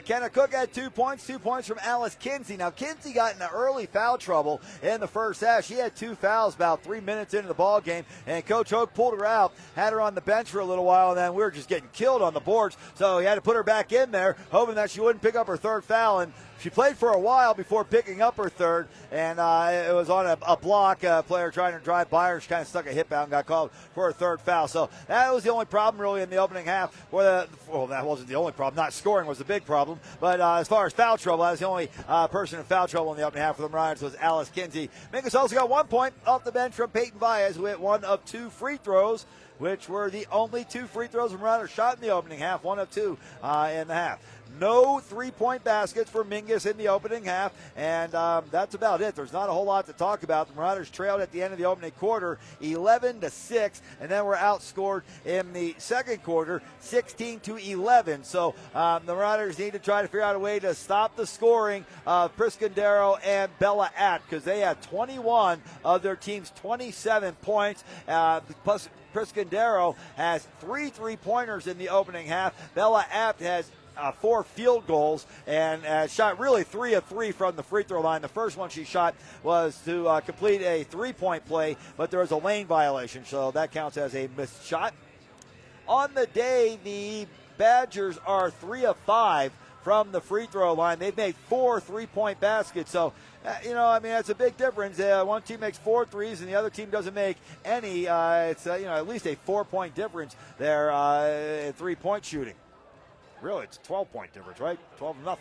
Kenna Cook had 2 points, 2 points from Alice Kinsey. Now, Kinsey got into early foul trouble in the first half. She had 2 fouls about 3 minutes into the ball game, and Coach Hoke pulled her out, had her on the bench for a little while, and then we were just getting killed on the boards. So he had to put her back in there, hoping that she wouldn't pick up her third foul. And she played for a while before picking up her third, and it was on a block. A player trying to drive by her. She kind of stuck a hip out and got called for her third foul. So that was the only problem really in the opening half. Well, that wasn't the only problem. Not scoring was the big problem. But as far as foul trouble, that was the only person in foul trouble in the opening half for the Marauders was Alice Kinsey. Mingus also got 1 point off the bench from Peyton Valles, who hit one of 2 free throws, which were the only 2 free throws from Marauders shot in the opening half, 1 of 2 in the half. No 3-point baskets for Mingus in the opening half, and that's about it. There's not a whole lot to talk about. The Marauders trailed at the end of the opening quarter 11-6, and then were outscored in the second quarter 16-11. So the Marauders need to try to figure out a way to stop the scoring of Priscondero and Bella Apt, because they had 21 of their team's 27 points, plus Priscondero has 3 3-pointers in the opening half. Bella Apt has 4 field goals and shot really 3 of 3 from the free throw line. The first one she shot was to complete a 3-point play, but there was a lane violation, so that counts as a missed shot. On the day, the Badgers are 3 of 5 from the free throw line. They've made 4 3-point baskets. So, that's a big difference. One team makes 4 threes and the other team doesn't make any. It's at least a 4-point difference there in 3-point shooting. Really, it's a 12-point difference, right? 12-0.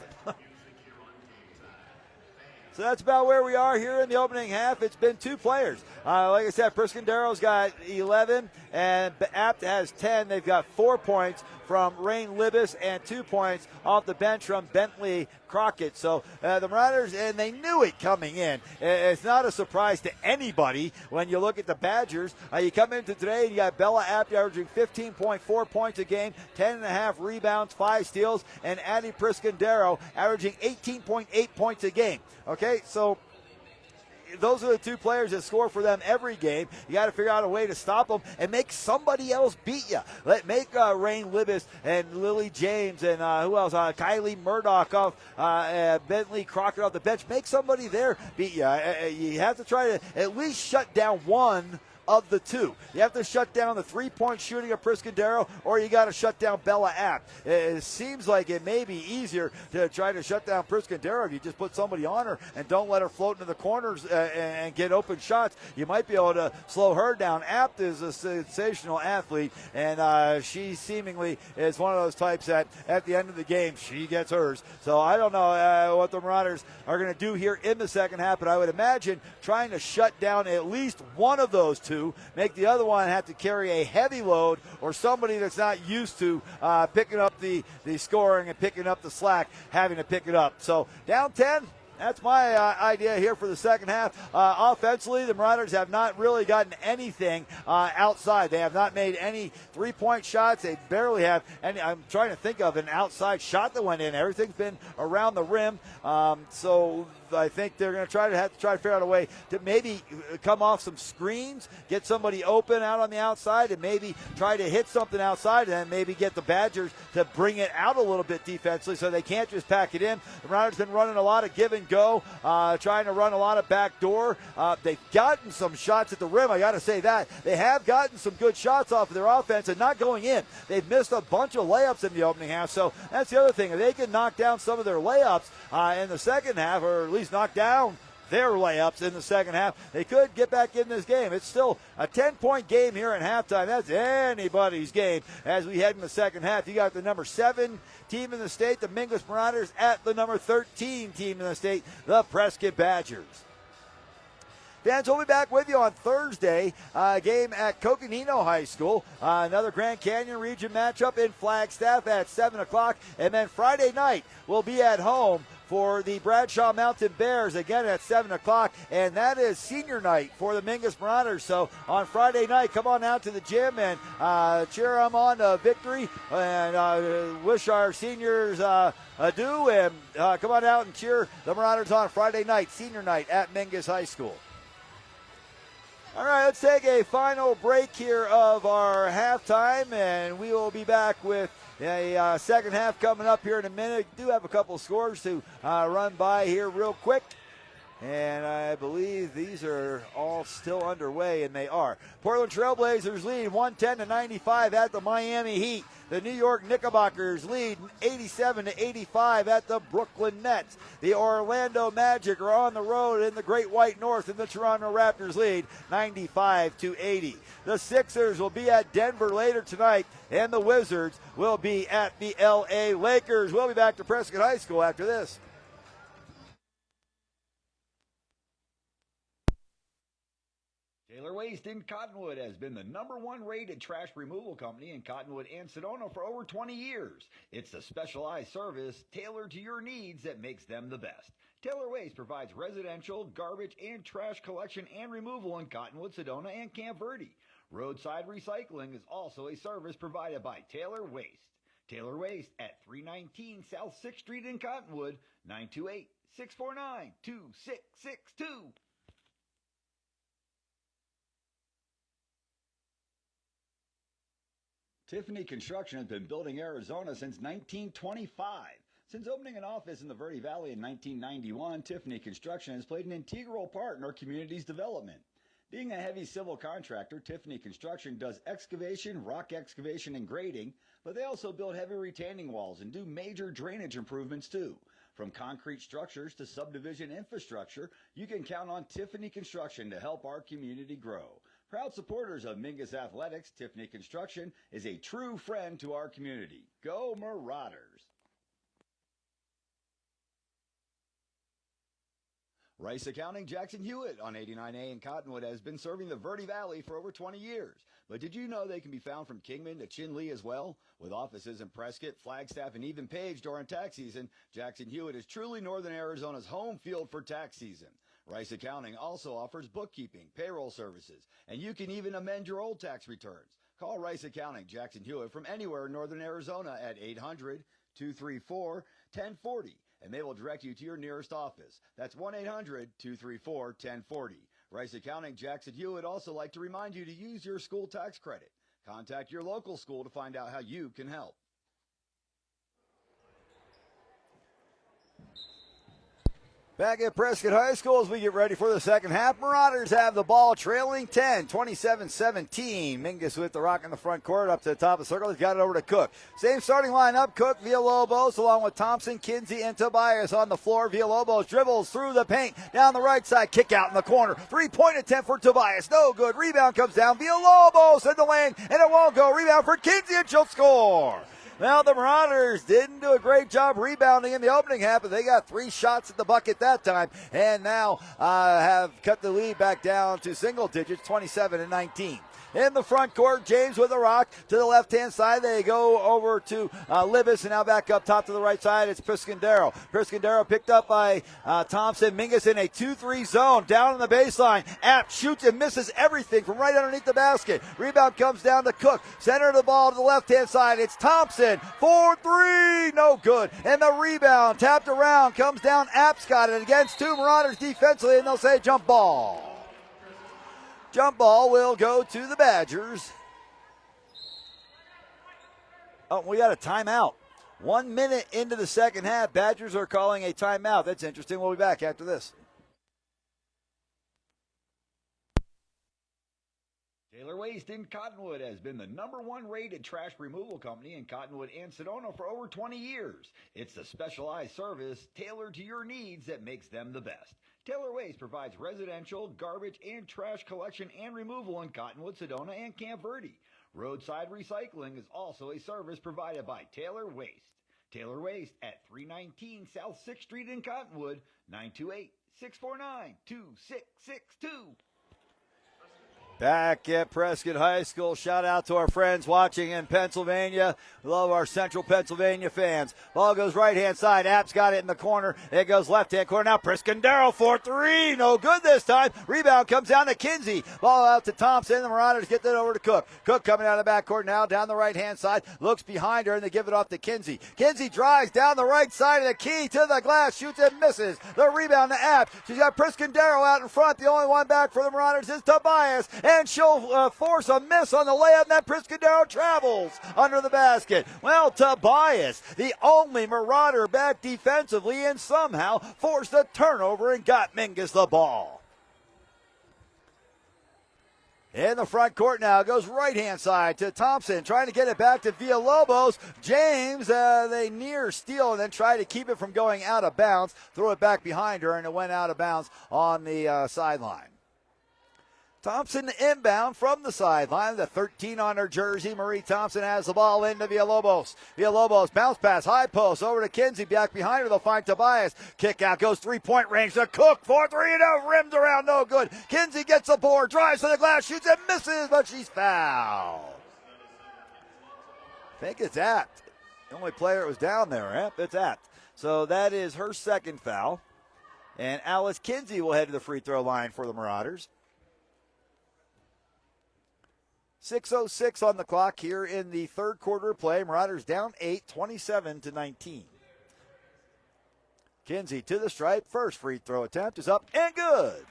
So that's about where we are here in the opening half. It's been 2 players. Like I said, Priscandero's got 11 and Apt has 10. They've got 4 points from Rain Libis and 2 points off the bench from Bentley Crockett. So the Marauders, and they knew it coming in. It's not a surprise to anybody when you look at the Badgers. You come into today and you got Bella Apt averaging 15.4 points a game, 10.5 rebounds, 5 steals, and Addie Priscandero averaging 18.8 points a game. Okay, so those are the 2 players that score for them every game. You got to figure out a way to stop them and make somebody else beat you. Make Rain Libis and Lily James and who else? Kylie Murdoch off Bentley Crockett off the bench. Make somebody there beat you. You have to try to at least shut down one of the 2. You have to shut down the 3-point shooting of Priscandero, or you got to shut down Bella Apt. It seems like it may be easier to try to shut down Priscandero if you just put somebody on her and don't let her float into the corners and get open shots. You might be able to slow her down. Apt is a sensational athlete, and she seemingly is one of those types that at the end of the game, she gets hers. So I don't know what the Marauders are going to do here in the second half, but I would imagine trying to shut down at least one of those 2, make the other one have to carry a heavy load, or somebody that's not used to picking up the scoring and picking up the slack, having to pick it up. So down 10. That's my idea here for the second half. Offensively, the Marauders have not really gotten anything outside. They have not made any 3-point shots. They barely have any. I'm trying to think of an outside shot that went in. Everything's been around the rim. So I think they're going to have to figure out a way to maybe come off some screens, get somebody open out on the outside, and maybe try to hit something outside, and then maybe get the Badgers to bring it out a little bit defensively so they can't just pack it in. The Marauders been running a lot of give and go, trying to run a lot of back door. They've gotten some shots at the rim. I got to say that. They have gotten some good shots off of their offense and not going in. They've missed a bunch of layups in the opening half, so that's the other thing. If they can knock down some of their layups in the second half, or at least knock down their layups in the second half, they could get back in this game. It's still a 10-point game here at halftime. That's anybody's game as we head in the second half. You got the number 7 team in the state, the Mingus Marauders, at the number 13 team in the state, the Prescott Badgers. Fans, we'll be back with you on Thursday. Game at Coconino High School. Another Grand Canyon region matchup in Flagstaff at 7 o'clock. And then Friday night, we'll be at home for the Bradshaw Mountain Bears, again at 7 o'clock, and that is senior night for the Mingus Marauders. So on Friday night, come on out to the gym and cheer them on to victory, and wish our seniors adieu, and come on out and cheer the Marauders on Friday night, senior night at Mingus High School. All right, let's take a final break here of our halftime, and we will be back with a second half coming up here in a minute. We do have a couple scores to run by here real quick. And I believe these are all still underway, and they are. Portland Trailblazers lead 110-95 at the Miami Heat. The New York Knickerbockers lead 87-85 at the Brooklyn Nets. The Orlando Magic are on the road in the Great White North, and the Toronto Raptors lead 95-80. The Sixers will be at Denver later tonight, and the Wizards will be at the LA Lakers. We'll be back to Prescott High School after this. Taylor Waste in Cottonwood has been the #1 rated trash removal company in Cottonwood and Sedona for over 20 years. It's the specialized service tailored to your needs that makes them the best. Taylor Waste provides residential, garbage, and trash collection and removal in Cottonwood, Sedona, and Camp Verde. Roadside recycling is also a service provided by Taylor Waste. Taylor Waste at 319 South 6th Street in Cottonwood, 928-649-2662. Tiffany Construction has been building Arizona since 1925. Since opening an office in the Verde Valley in 1991, Tiffany Construction has played an integral part in our community's development. Being a heavy civil contractor, Tiffany Construction does excavation, rock excavation, and grading, but they also build heavy retaining walls and do major drainage improvements too. From concrete structures to subdivision infrastructure, you can count on Tiffany Construction to help our community grow. Proud supporters of Mingus Athletics, Tiffany Construction is a true friend to our community. Go Marauders! Rice Accounting Jackson Hewitt on 89A in Cottonwood has been serving the Verde Valley for over 20 years. But did you know they can be found from Kingman to Chinle as well? With offices in Prescott, Flagstaff, and even Page during tax season, Jackson Hewitt is truly Northern Arizona's home field for tax season. Rice Accounting also offers bookkeeping, payroll services, and you can even amend your old tax returns. Call Rice Accounting Jackson Hewitt from anywhere in Northern Arizona at 800-234-1040. And they will direct you to your nearest office. That's 1-800-234-1040. Rice Accounting Jackson Hewitt also like to remind you to use your school tax credit. Contact your local school to find out how you can help. Back at Prescott High School as we get ready for the second half. Marauders have the ball trailing 10, 27-17. Mingus with the rock in the front court up to the top of the circle. He's got it over to Cook. Same starting lineup. Cook, Villalobos, along with Thompson, Kinsey, and Tobias on the floor. Villalobos dribbles through the paint. Down the right side. Kick out in the corner. Three-point attempt for Tobias. No good. Rebound comes down. Villalobos in the lane, and it won't go. Rebound for Kinsey, and she'll score. Well, the Marauders didn't do a great job rebounding in the opening half, but they got 3 shots at the bucket that time, and now have cut the lead back down to single digits, 27-19. In the front court, James with a rock to the left-hand side. They go over to Libis, and now back up top to the right side. It's Priscandero. Priscandero picked up by Thompson. Mingus in a 2-3 zone down on the baseline. App shoots and misses everything from right underneath the basket. Rebound comes down to Cook. Center of the ball to the left-hand side. It's Thompson. 4-3. No good. And the rebound tapped around. Comes down. App's got it against 2 Marauders defensively, and they'll say jump ball. Jump ball will go to the Badgers. Oh, we got a timeout. 1 minute into the second half. Badgers are calling a timeout. That's interesting. We'll be back after this. Taylor Waste in Cottonwood has been the #1 rated trash removal company in Cottonwood and Sedona for over 20 years. It's the specialized service tailored to your needs that makes them the best. Taylor Waste provides residential, garbage, and trash collection and removal in Cottonwood, Sedona, and Camp Verde. Roadside recycling is also a service provided by Taylor Waste. Taylor Waste at 319 South 6th Street in Cottonwood, 928-649-2662. Back at Prescott High School, shout out to our friends watching in Pennsylvania. We love our central Pennsylvania fans. Ball goes right-hand side. App's got it in the corner. It goes left-hand corner. Now Priscandero for 3. No good this time. Rebound comes down to Kinsey. Ball out to Thompson. The Marauders get that over to Cook. Cook coming out of the backcourt now down the right-hand side. Looks behind her, and they give it off to Kinsey. Kinsey drives down the right side of the key to the glass. Shoots and misses. The rebound to App. She's got Priscandero out in front. The only one back for the Marauders is Tobias. And she'll force a miss on the layup, and that Priscandero travels under the basket. Well, Tobias, the only Marauder back defensively, and somehow forced a turnover and got Mingus the ball. In the front court now, goes right-hand side to Thompson, trying to get it back to Villalobos. James, they near steal and then try to keep it from going out of bounds. Throw it back behind her, and it went out of bounds on the sideline. Thompson inbound from the sideline. The 13 on her jersey. Marie Thompson has the ball into Villalobos. Villalobos bounce pass, high post over to Kinsey. Back behind her, they'll find Tobias. Kick out, goes 3-point range to Cook. 4-3 and out, rims around, no good. Kinsey gets the board, drives to the glass, shoots and misses, but she's fouled. I think it's Apt. The only player that was down there, Apt. It's Apt. So that is her second foul. And Alice Kinsey will head to the free throw line for the Marauders. 6:06 on the clock here in the third quarter of play. Marauders down 8, 27-19. Kinsey to the stripe. First free throw attempt is up and good.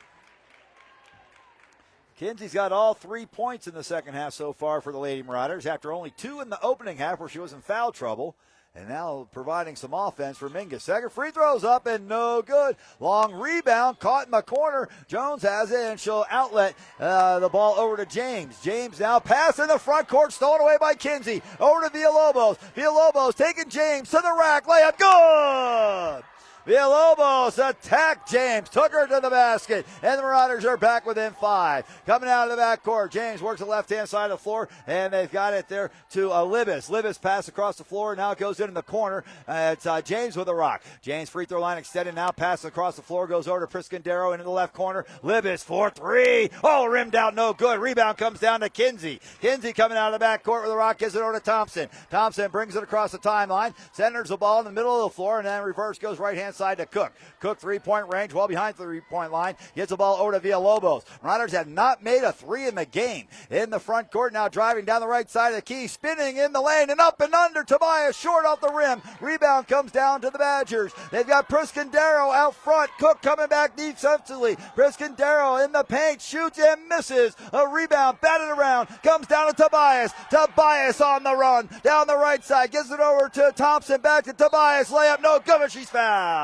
Kinsey's got all 3 points in the second half so far for the Lady Marauders after only 2 in the opening half where she was in foul trouble. And now providing some offense for Mingus. Second free throw's up and no good. Long rebound caught in the corner. Jones has it and she'll outlet the ball over to James. James now pass in the front court, stolen away by Kinsey. Over to Villalobos. Villalobos taking James to the rack. Layup good. Villalobos attacked James, took her to the basket, and the Marauders are back within 5. Coming out of the backcourt, James works the left-hand side of the floor, and they've got it there to Libis. Libis pass across the floor, now it goes in the corner. It's James with a rock. James free throw line extended, now pass across the floor, goes over to Priscandero into the left corner. Libis for 3. Oh, rimmed out, no good. Rebound comes down to Kinsey. Kinsey coming out of the backcourt with a rock, gives it over to Thompson. Thompson brings it across the timeline, centers the ball in the middle of the floor, and then reverse goes right-hand side to Cook. Cook three-point range, well behind the three-point line. Gets the ball over to Villalobos. Marauders have not made a 3 in the game. In the front court now, driving down the right side of the key, spinning in the lane and up and under. Tobias short off the rim. Rebound comes down to the Badgers. They've got Priscandero out front. Cook coming back defensively. Priscandero in the paint, shoots and misses. A rebound, batted around, comes down to Tobias. Tobias on the run, down the right side, gives it over to Thompson, back to Tobias. Layup, no good, but she's fouled.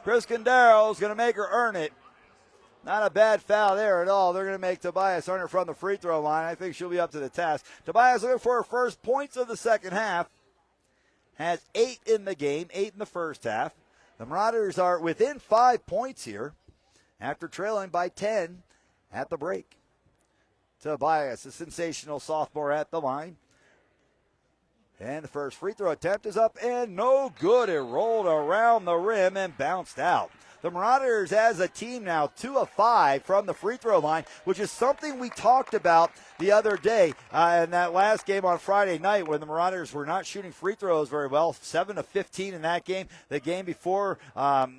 Priscandero's going to make her earn it. Not a bad foul there at all. They're going to make Tobias earn it from the free throw line. I think she'll be up to the task. Tobias looking for her first points of the second half. Has 8 in the game, 8 in the first half. The Marauders are within 5 points here after trailing by 10 at the break. Tobias, a sensational sophomore at the line. And the first free throw attempt is up and no good. It rolled around the rim and bounced out. The Marauders as a team now 2 of 5 from the free throw line, which is something we talked about the other day in that last game on Friday night when the Marauders were not shooting free throws very well. 7 of 15 in that game. The game before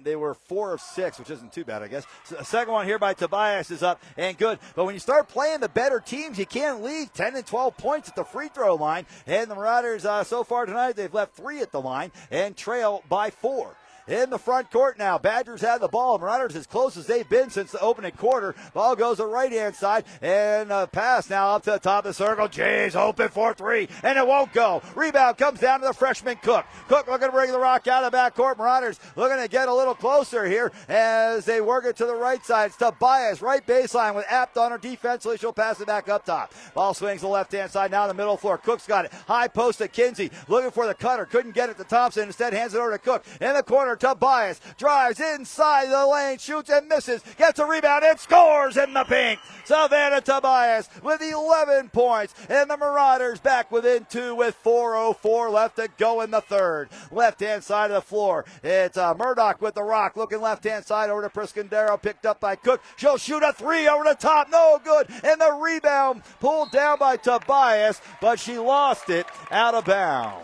they were 4 of 6, which isn't too bad, I guess. So the second one here by Tobias is up and good. But when you start playing the better teams, you can't leave 10 and 12 points at the free throw line. And the Marauders so far tonight, they've left 3 at the line and trail by 4. In the front court now, Badgers have the ball. Marauders as close as they've been since the opening quarter. Ball goes to the right-hand side, and a pass now up to the top of the circle. James open for 3, and it won't go. Rebound comes down to the freshman Cook. Cook looking to bring the rock out of the backcourt. Marauders looking to get a little closer here as they work it to the right side. It's Tobias, right baseline with Apt on her defensively. She'll pass it back up top. Ball swings to the left-hand side, now in the middle floor. Cook's got it. High post to Kinsey, looking for the cutter. Couldn't get it to Thompson. Instead hands it over to Cook. In the corner, Tobias drives inside the lane, shoots and misses, gets a rebound and scores in the paint. Savannah Tobias with 11 points, and the Marauders back within 2 with 4:04 left to go in the third. Left-hand side of the floor, it's Murdoch with the rock, looking left-hand side over to Priscandero, picked up by Cook. She'll shoot a 3 over the top, no good, and the rebound pulled down by Tobias, but she lost it out of bounds.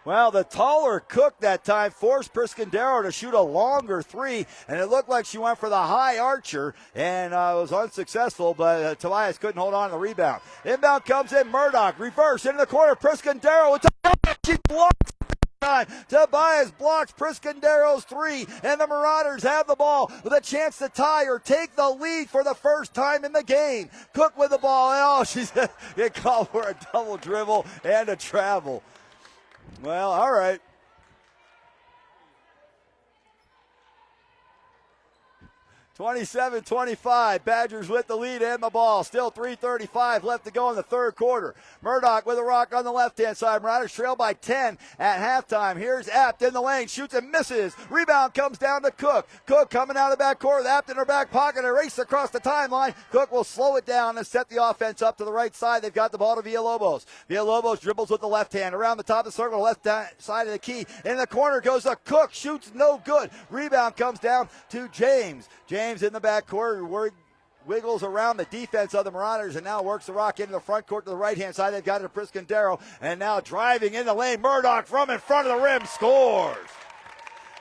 Well, the taller Cook that time forced Priscandero to shoot a longer 3, and it looked like she went for the high archer and was unsuccessful, but Tobias couldn't hold on to the rebound. Inbound comes in, Murdoch, reverse, into the corner, Priscandero with Tobias, she blocks time. Tobias blocks Priscandero's 3, and the Marauders have the ball with a chance to tie or take the lead for the first time in the game. Cook with the ball, oh, she's get called for a double dribble and a travel. Well, all right. 27-25, Badgers with the lead and the ball. Still 3:35 left to go in the third quarter. Murdoch with a rock on the left-hand side. Marauders trail by 10 at halftime. Here's Apt in the lane, shoots and misses. Rebound comes down to Cook. Cook coming out of the backcourt with Apt in her back pocket. A race across the timeline. Cook will slow it down and set the offense up to the right side. They've got the ball to Villalobos. Villalobos dribbles with the left hand around the top of the circle, left side of the key. In the corner goes to Cook, shoots no good. Rebound comes down to James. James in the backcourt wiggles around the defense of the Marauders and now works the rock into the front court to the right-hand side. They've got it to Priscandero, and now driving in the lane. Murdoch from in front of the rim scores.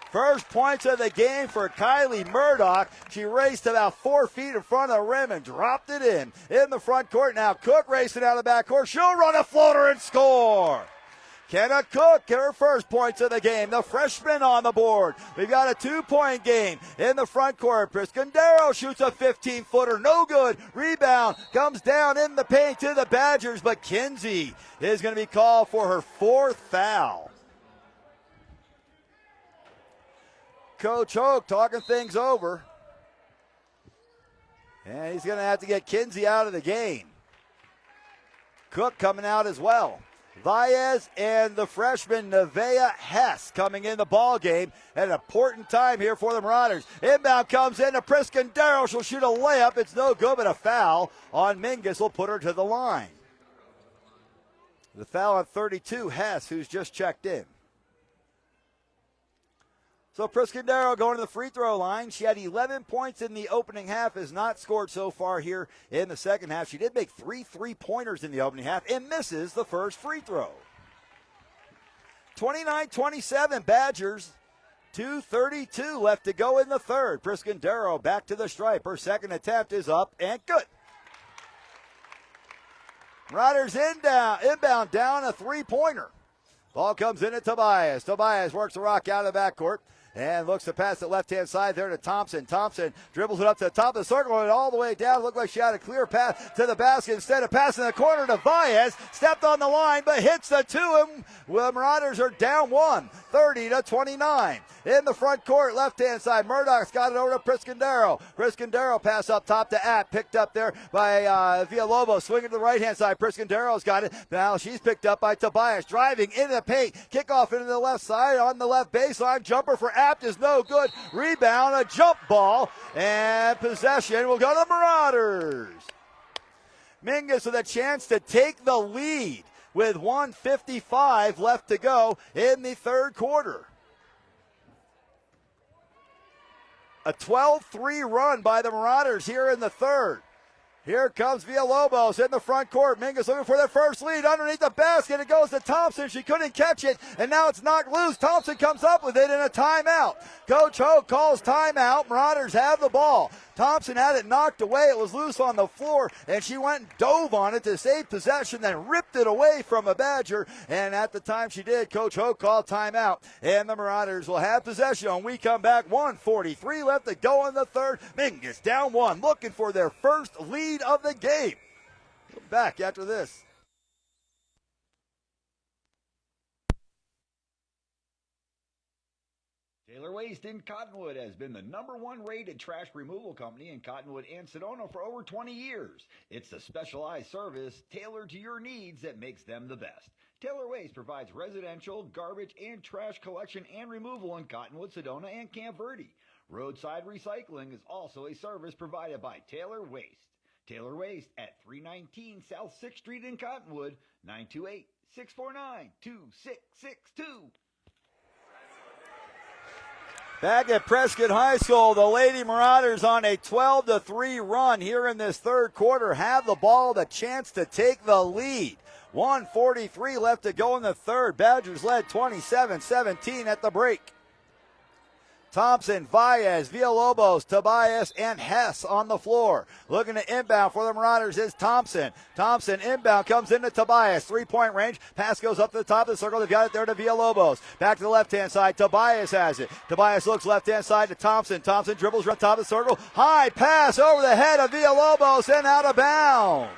First points of the game for Kylie Murdoch. She raced about 4 feet in front of the rim and dropped it in the front court. Now Cook racing out of the backcourt. She'll run a floater and score. Kenna Cook get her first points of the game. The freshman on the board. We've got a 2-point game in the front court. Prescott shoots a 15-footer. No good. Rebound comes down in the paint to the Badgers, but Kinsey is going to be called for her 4th foul. Coach Hoke talking things over. And he's going to have to get Kinsey out of the game. Cook coming out as well. Valles and the freshman Nevaeh Hess coming in the ball game at an important time here for the Marauders. Inbound comes in to Prescott. She'll shoot a layup. It's no good, but a foul on Mingus will put her to the line. The foul on 32, Hess, who's just checked in. So Prescott going to the free throw line. She had 11 points in the opening half, has not scored so far here in the second half. She did make 3 3-pointers in the opening half and misses the first free throw. 29-27 Badgers. 2:32 left to go in the third. Prescott back to the stripe. Her second attempt is up and good. Riders inbound down a 3-pointer. Ball comes in at Tobias. Tobias works the rock out of the backcourt and looks to pass the left-hand side there to Thompson. Thompson dribbles it up to the top of the circle and all the way down. Looked like she had a clear path to the basket. Instead of passing the corner to Valles, stepped on the line but hits the 2. And the Marauders are down 1, 30-29. In the front court, left-hand side, Murdoch's got it over to Prescott. Prescott pass up top to App, picked up there by Villalobos, swinging to the right-hand side. Prescott got it. Now she's picked up by Tobias, driving into the paint. Kickoff into the left side on the left baseline. Jumper for Apt is no good. Rebound, a jump ball, and possession will go to the Marauders. Mingus with a chance to take the lead with 1:55 left to go in the third quarter. A 12-3 run by the Marauders here in the third. Here comes Villalobos in the front court. Mingus looking for their first lead underneath the basket. It goes to Thompson. She couldn't catch it, and now it's knocked loose. Thompson comes up with it in a timeout. Coach Hoke calls timeout. Marauders have the ball. Thompson had it knocked away. It was loose on the floor, and she went and dove on it to save possession, then ripped it away from a Badger. And at the time she did, Coach Hoke called timeout, and the Marauders will have possession when we come back. 1:43 left to go in the third. Mingus down 1, looking for their first lead of the game. We'll be back after this. Taylor Waste in Cottonwood has been the #1 rated trash removal company in Cottonwood and Sedona for over 20 years. It's the specialized service tailored to your needs that makes them the best. Taylor Waste provides residential, garbage, and trash collection and removal in Cottonwood, Sedona, and Camp Verde. Roadside recycling is also a service provided by Taylor Waste. Taylor Waste at 319 South 6th Street in Cottonwood, 928-649-2662. Back at Prescott High School, the Lady Marauders on a 12-3 run here in this third quarter have the ball, the chance to take the lead. 1:43 left to go in the third. Badgers led 27-17 at the break. Thompson, Valles, Villalobos, Tobias, and Hess on the floor. Looking to inbound for the Marauders is Thompson. Thompson inbound comes into Tobias. 3-point range. Pass goes up to the top of the circle. They've got it there to Villalobos. Back to the left-hand side. Tobias has it. Tobias looks left-hand side to Thompson. Thompson dribbles right top of the circle. High pass over the head of Villalobos and out of bounds.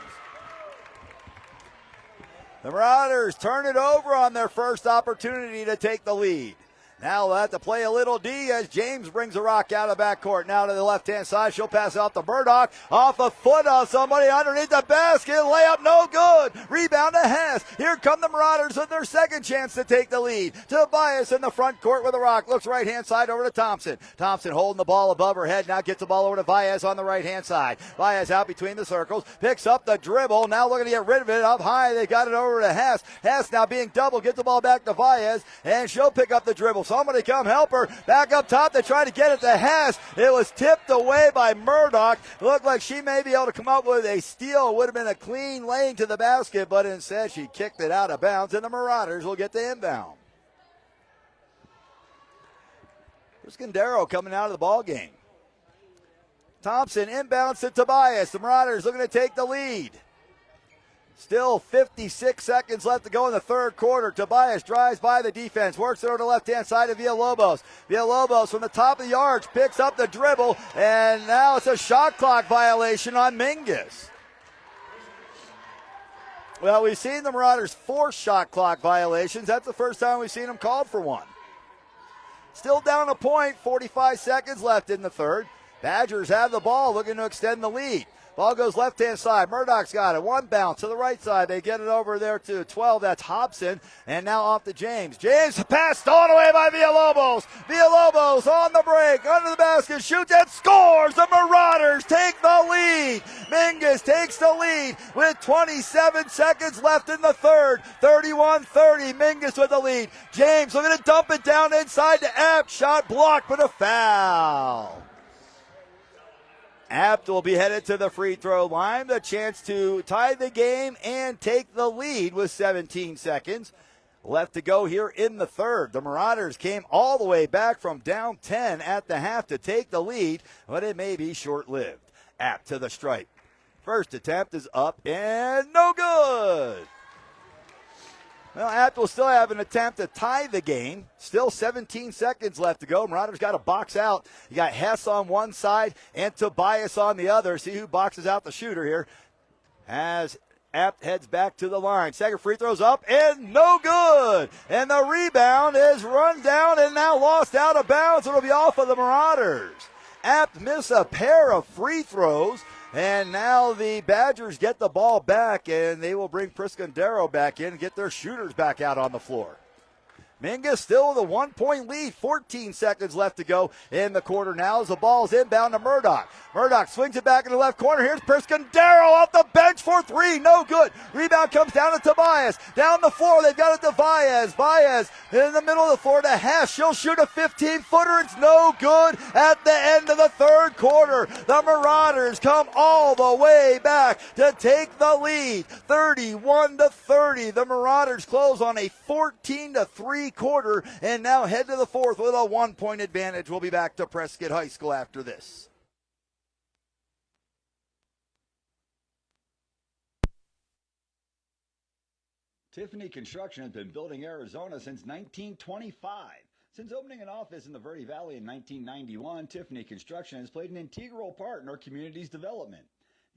The Marauders turn it over on their first opportunity to take the lead. Now they'll have to play a little D as James brings the rock out of backcourt. Now to the left-hand side. She'll pass out to Murdoch. Off a foot of somebody underneath the basket. Layup no good. Rebound to Hess. Here come the Marauders with their second chance to take the lead. Tobias in the front court with the rock. Looks right-hand side over to Thompson. Thompson holding the ball above her head. Now gets the ball over to Valles on the right-hand side. Valles out between the circles. Picks up the dribble. Now looking to get rid of it. Up high. They got it over to Hess. Hess now being doubled. Gets the ball back to Valles. And she'll pick up the dribble. Somebody come help her. Back up top. They try to get it to Hess. It was tipped away by Murdoch. Looked like she may be able to come up with a steal. It would have been a clean lane to the basket, but instead she kicked it out of bounds, and the Marauders will get the inbound. Prescott coming out of the ball game. Thompson inbounds to Tobias. The Marauders looking to take the lead. Still 56 seconds left to go in the third quarter. Tobias drives by the defense, works it over to the left-hand side of Villalobos. Villalobos from the top of the arch picks up the dribble, and now it's a shot clock violation on Mingus. Well, we've seen the Marauders force shot clock violations. That's the first time we've seen them called for one. Still down a point, 45 seconds left in the third. Badgers have the ball, looking to extend the lead. Ball goes left-hand side. Murdoch's got it. One bounce to the right side. They get it over there to 12. That's Hobson. And now off to James. James passed stolen away by Villalobos. Villalobos on the break. Under the basket. Shoots and scores. The Marauders take the lead. Mingus takes the lead with 27 seconds left in the third. 31-30. Mingus with the lead. James looking to dump it down inside to Apt. Shot blocked, but a foul. Apt will be headed to the free throw line. The chance to tie the game and take the lead with 17 seconds left to go here in the third. The Marauders came all the way back from down 10 at the half to take the lead, but it may be short-lived. Apt to the stripe. First attempt is up and no good. Well, Apt will still have an attempt to tie the game. Still 17 seconds left to go. Marauders got to box out. You got Hess on one side and Tobias on the other. See who boxes out the shooter here. As Apt heads back to the line. Second free throw's up and no good. And the rebound is run down and now lost out of bounds. It'll be off of the Marauders. Apt miss a pair of free throws. And now the Badgers get the ball back, and they will bring Prescott back in and get their shooters back out on the floor. Mingus still with a 1-point lead. 14 seconds left to go in the quarter now as the ball's inbound to Murdoch. Murdoch swings it back in the left corner. Here's Prescott off the bench for three. No good. Rebound comes down to Tobias. Down the floor, they've got it to Baez. Baez in the middle of the floor to Hess. She'll shoot a 15-footer. It's no good at the end of the third quarter. The Marauders come all the way back to take the lead. 31-30. The Marauders close on a 14-3 quarter and now head to the fourth with a 1-point advantage. We'll be back to Prescott High School after this. Tiffany Construction has been building Arizona since 1925. Since opening an office in the Verde Valley in 1991, Tiffany Construction has played an integral part in our community's development.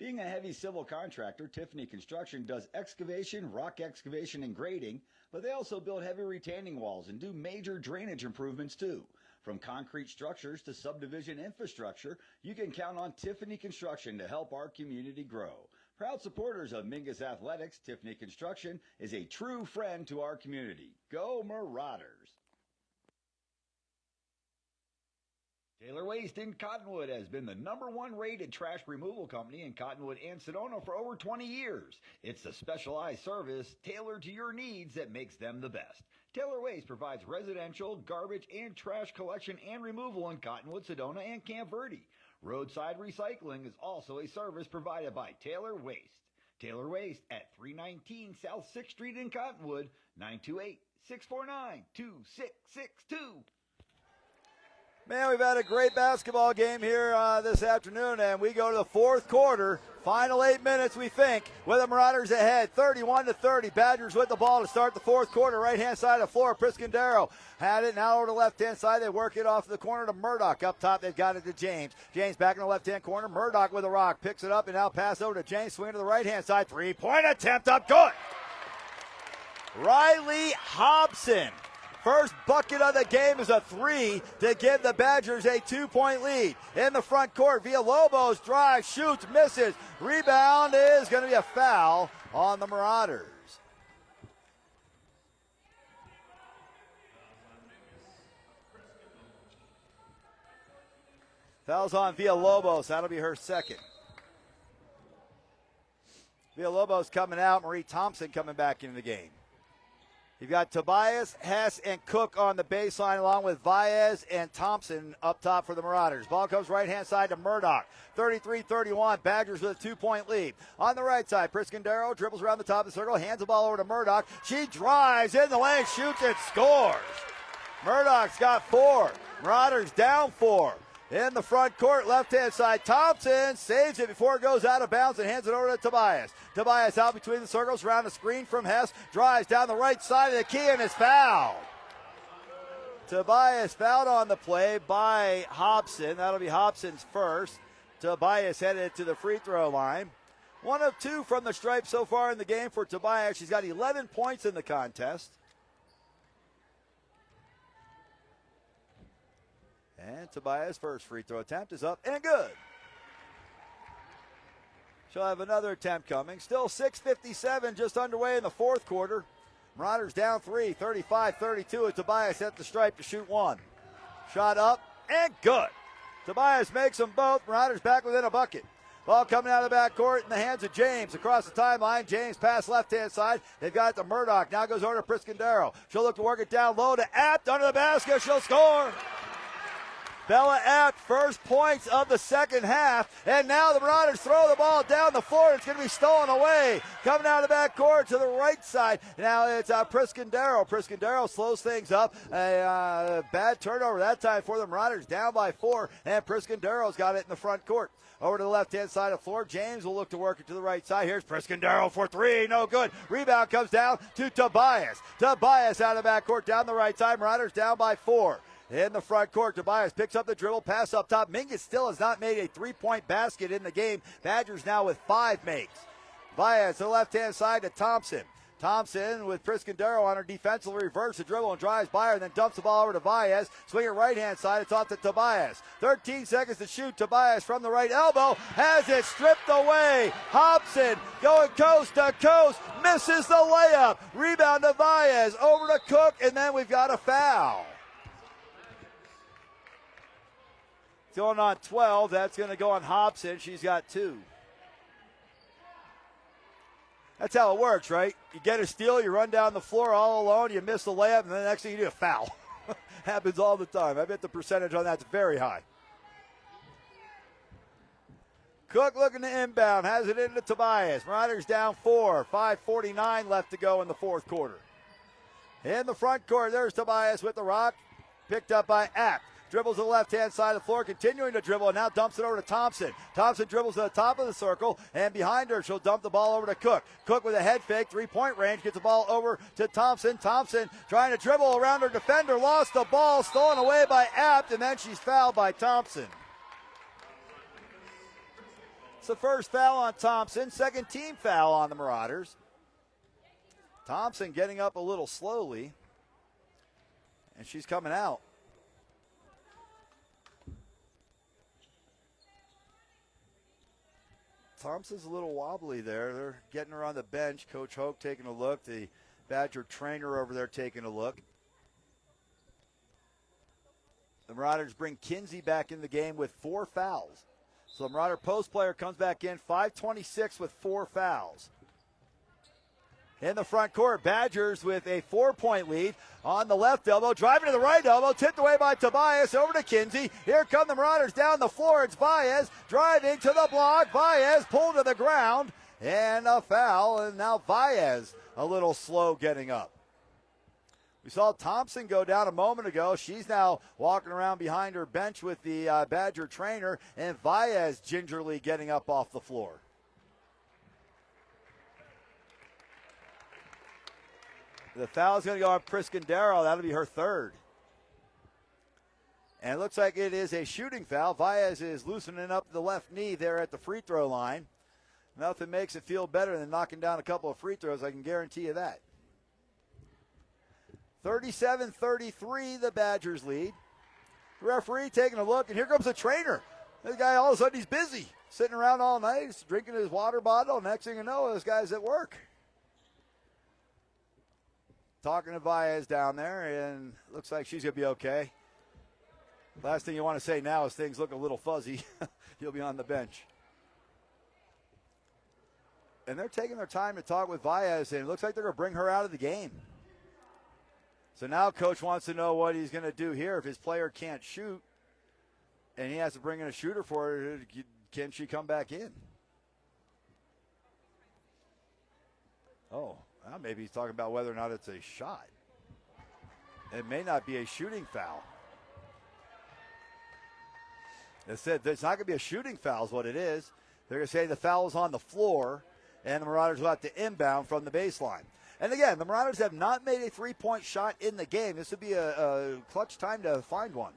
Being a heavy civil contractor, Tiffany Construction does excavation, rock excavation, and grading, but they also build heavy retaining walls and do major drainage improvements too. From concrete structures to subdivision infrastructure, you can count on Tiffany Construction to help our community grow. Proud supporters of Mingus Athletics, Tiffany Construction is a true friend to our community. Go Marauders! Taylor Waste in Cottonwood has been the #1 rated trash removal company in Cottonwood and Sedona for over 20 years. It's the specialized service tailored to your needs that makes them the best. Taylor Waste provides residential, garbage, and trash collection and removal in Cottonwood, Sedona, and Camp Verde. Roadside recycling is also a service provided by Taylor Waste. Taylor Waste at 319 South 6th Street in Cottonwood, 928-649-2662. Man, we've had a great basketball game here this afternoon, and we go to the fourth quarter. Final 8 minutes, we think, with the Marauders ahead, 31-30. Badgers with the ball to start the fourth quarter. Right-hand side of the floor, Prescott had it. Now over to the left-hand side, they work it off the corner to Murdoch. Up top, they've got it to James. James back in the left-hand corner. Murdoch with a rock, picks it up, and now pass over to James. Swing to the right-hand side. Three-point attempt up, good. Riley Hobson. First bucket of the game is a three to give the Badgers a 2-point lead. In the front court, Villalobos drives, shoots, misses. Rebound is going to be a foul on the Marauders. Foul's on Villalobos. That'll be her second. Villalobos coming out. Marie Thompson coming back into the game. You've got Tobias, Hess, and Cook on the baseline, along with Baez and Thompson up top for the Marauders. Ball comes right-hand side to Murdoch. 33-31, Badgers with a 2-point lead. On the right side, Prescott dribbles around the top of the circle, hands the ball over to Murdoch. She drives in the lane, shoots, and scores. Murdoch's got 4. Marauders down 4. In the front court, left-hand side, Thompson saves it before it goes out of bounds and hands it over to Tobias. Tobias out between the circles, around a screen from Hess, drives down the right side of the key and is fouled. Tobias fouled on the play by Hobson. That'll be Hobson's first. Tobias headed to the free throw line. 1 of 2 from the stripe so far in the game for Tobias. She's got 11 points in the contest. And Tobias' first free throw attempt is up and good. She'll have another attempt coming. Still 6:57 just underway in the fourth quarter. Marauders down 3, 35-32 as Tobias at the stripe to shoot one. Shot up and good. Tobias makes them both. Marauders back within a bucket. Ball coming out of the backcourt in the hands of James across the timeline. James pass left-hand side. They've got it to Murdoch. Now goes over to Priscondero. She'll look to work it down low to Apt under the basket. She'll score. Bella Apt, first points of the second half. And now the Marauders throw the ball down the floor. It's going to be stolen away. Coming out of the backcourt to the right side. Now it's Priscondero. Priscondero slows things up. A bad turnover that time for the Marauders. Down by 4. And Priscondero's got it in the front court. Over to the left-hand side of the floor. James will look to work it to the right side. Here's Priscondero for 3. No good. Rebound comes down to Tobias. Tobias out of the backcourt down the right side. Marauders down by 4. In the front court, Tobias picks up the dribble, pass up top. Mingus still has not made a three-point basket in the game. Badgers now with 5 makes. Tobias to the left-hand side to Thompson. Thompson with Priscondero on her defensive reverse the dribble and drives by her and then dumps the ball over to Baez. Swing it right-hand side. It's off to Tobias. 13 seconds to shoot. Tobias from the right elbow has it stripped away. Hobson going coast to coast. Misses the layup. Rebound to Baez. Over to Cook, and then we've got a foul. Going on 12. That's going to go on Hobson. She's got 2. That's how it works, right? You get a steal, you run down the floor all alone, you miss the layup, and then the next thing you do, a foul. Happens all the time. I bet the percentage on that's very high. Cook looking to inbound, has it into Tobias. Marauders down 4, 5:49 left to go in the fourth quarter. In the front court, there's Tobias with the rock, picked up by Apt. Dribbles to the left-hand side of the floor, continuing to dribble, and now dumps it over to Thompson. Thompson dribbles to the top of the circle, and behind her, she'll dump the ball over to Cook. Cook with a head fake, three-point range, gets the ball over to Thompson. Thompson trying to dribble around her defender, lost the ball, stolen away by Apt, and then she's fouled by Thompson. It's the first foul on Thompson, second team foul on the Marauders. Thompson getting up a little slowly, and she's coming out. Thompson's a little wobbly there. They're getting her on the bench. Coach Hoke taking a look. The Badger trainer over there taking a look. The Marauders bring Kinsey back in the game with 4 fouls. So the Marauder post player comes back in, 5:26 with 4 fouls. In the front court, Badgers with a 4-point lead on the left elbow, driving to the right elbow, tipped away by Tobias, over to Kinsey. Here come the Marauders down the floor. It's Baez driving to the block. Baez pulled to the ground, and a foul, and now Baez a little slow getting up. We saw Thompson go down a moment ago. She's now walking around behind her bench with the Badger trainer, and Baez gingerly getting up off the floor. The foul is going to go on Priscondero. That'll be her 3rd. And it looks like it is a shooting foul. Baez is loosening up the left knee there at the free throw line. Nothing makes it feel better than knocking down a couple of free throws. I can guarantee you that. 37-33, the Badgers lead. The referee taking a look, and here comes the trainer. This guy, all of a sudden, he's busy. Sitting around all night, he's drinking his water bottle. Next thing you know, this guy's at work. Talking to Baez down there, and looks like she's going to be okay. Last thing you want to say now is things look a little fuzzy. You'll be on the bench. And they're taking their time to talk with Baez, and it looks like they're going to bring her out of the game. So now Coach wants to know what he's going to do here. If his player can't shoot, and he has to bring in a shooter for her, can she come back in? Oh. Well, maybe he's talking about whether or not it's a shot. It may not be a shooting foul. They said it's not going to be a shooting foul is what it is. They're going to say the foul is on the floor, and the Marauders will have to inbound from the baseline. And again, the Marauders have not made a three-point shot in the game. This would be a clutch time to find one.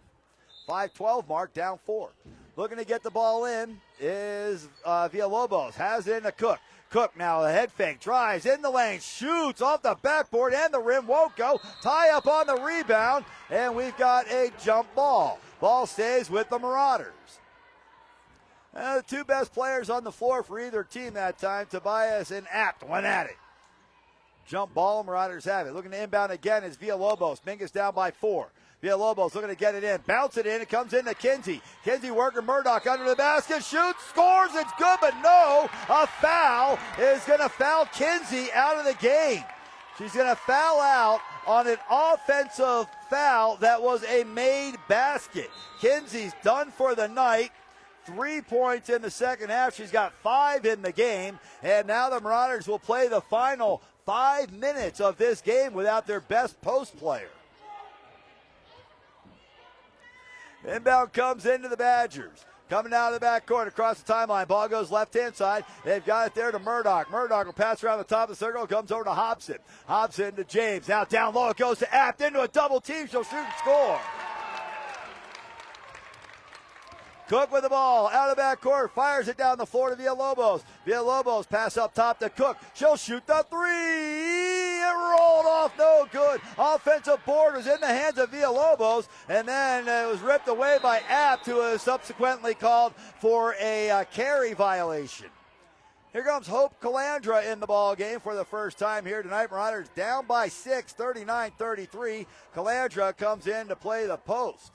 5-12 mark, down 4. Looking to get the ball in is Villalobos. Has it in to Cook. Cook now a head fake, drives in the lane, shoots off the backboard and the rim, won't go. Tie up on the rebound, and we've got a jump ball. Ball stays with the Marauders. The two best players on the floor for either team that time, Tobias and Apt, went at it. Jump ball, Marauders have it. Looking to inbound again is Villalobos. Mingus down by 4. Villalobos looking to get it in. Bounce it in. It comes into Kinsey. Kinsey working Murdoch under the basket. Shoots. Scores. It's good, but no. A foul is going to foul Kinsey out of the game. She's going to foul out on an offensive foul that was a made basket. Kinsey's done for the night. 3 points in the second half. She's got 5 in the game. And now the Marauders will play the final 5 minutes of this game without their best post player. Inbound comes into the Badgers. Coming out of the backcourt across the timeline. Ball goes left-hand side. They've got it there to Murdoch. Murdoch will pass around the top of the circle. Comes over to Hobson. Hobson to James. Now down low. It goes to Apt into a double team. She'll shoot and score. Cook with the ball, out of the backcourt, fires it down the floor to Villalobos. Villalobos pass up top to Cook. She'll shoot the 3. It rolled off, no good. Offensive board was in the hands of Villalobos, and then it was ripped away by Apt, who was subsequently called for a carry violation. Here comes Hope Calandra in the ball game for the first time here tonight. Marauders down by 6, 39-33. Calandra comes in to play the post.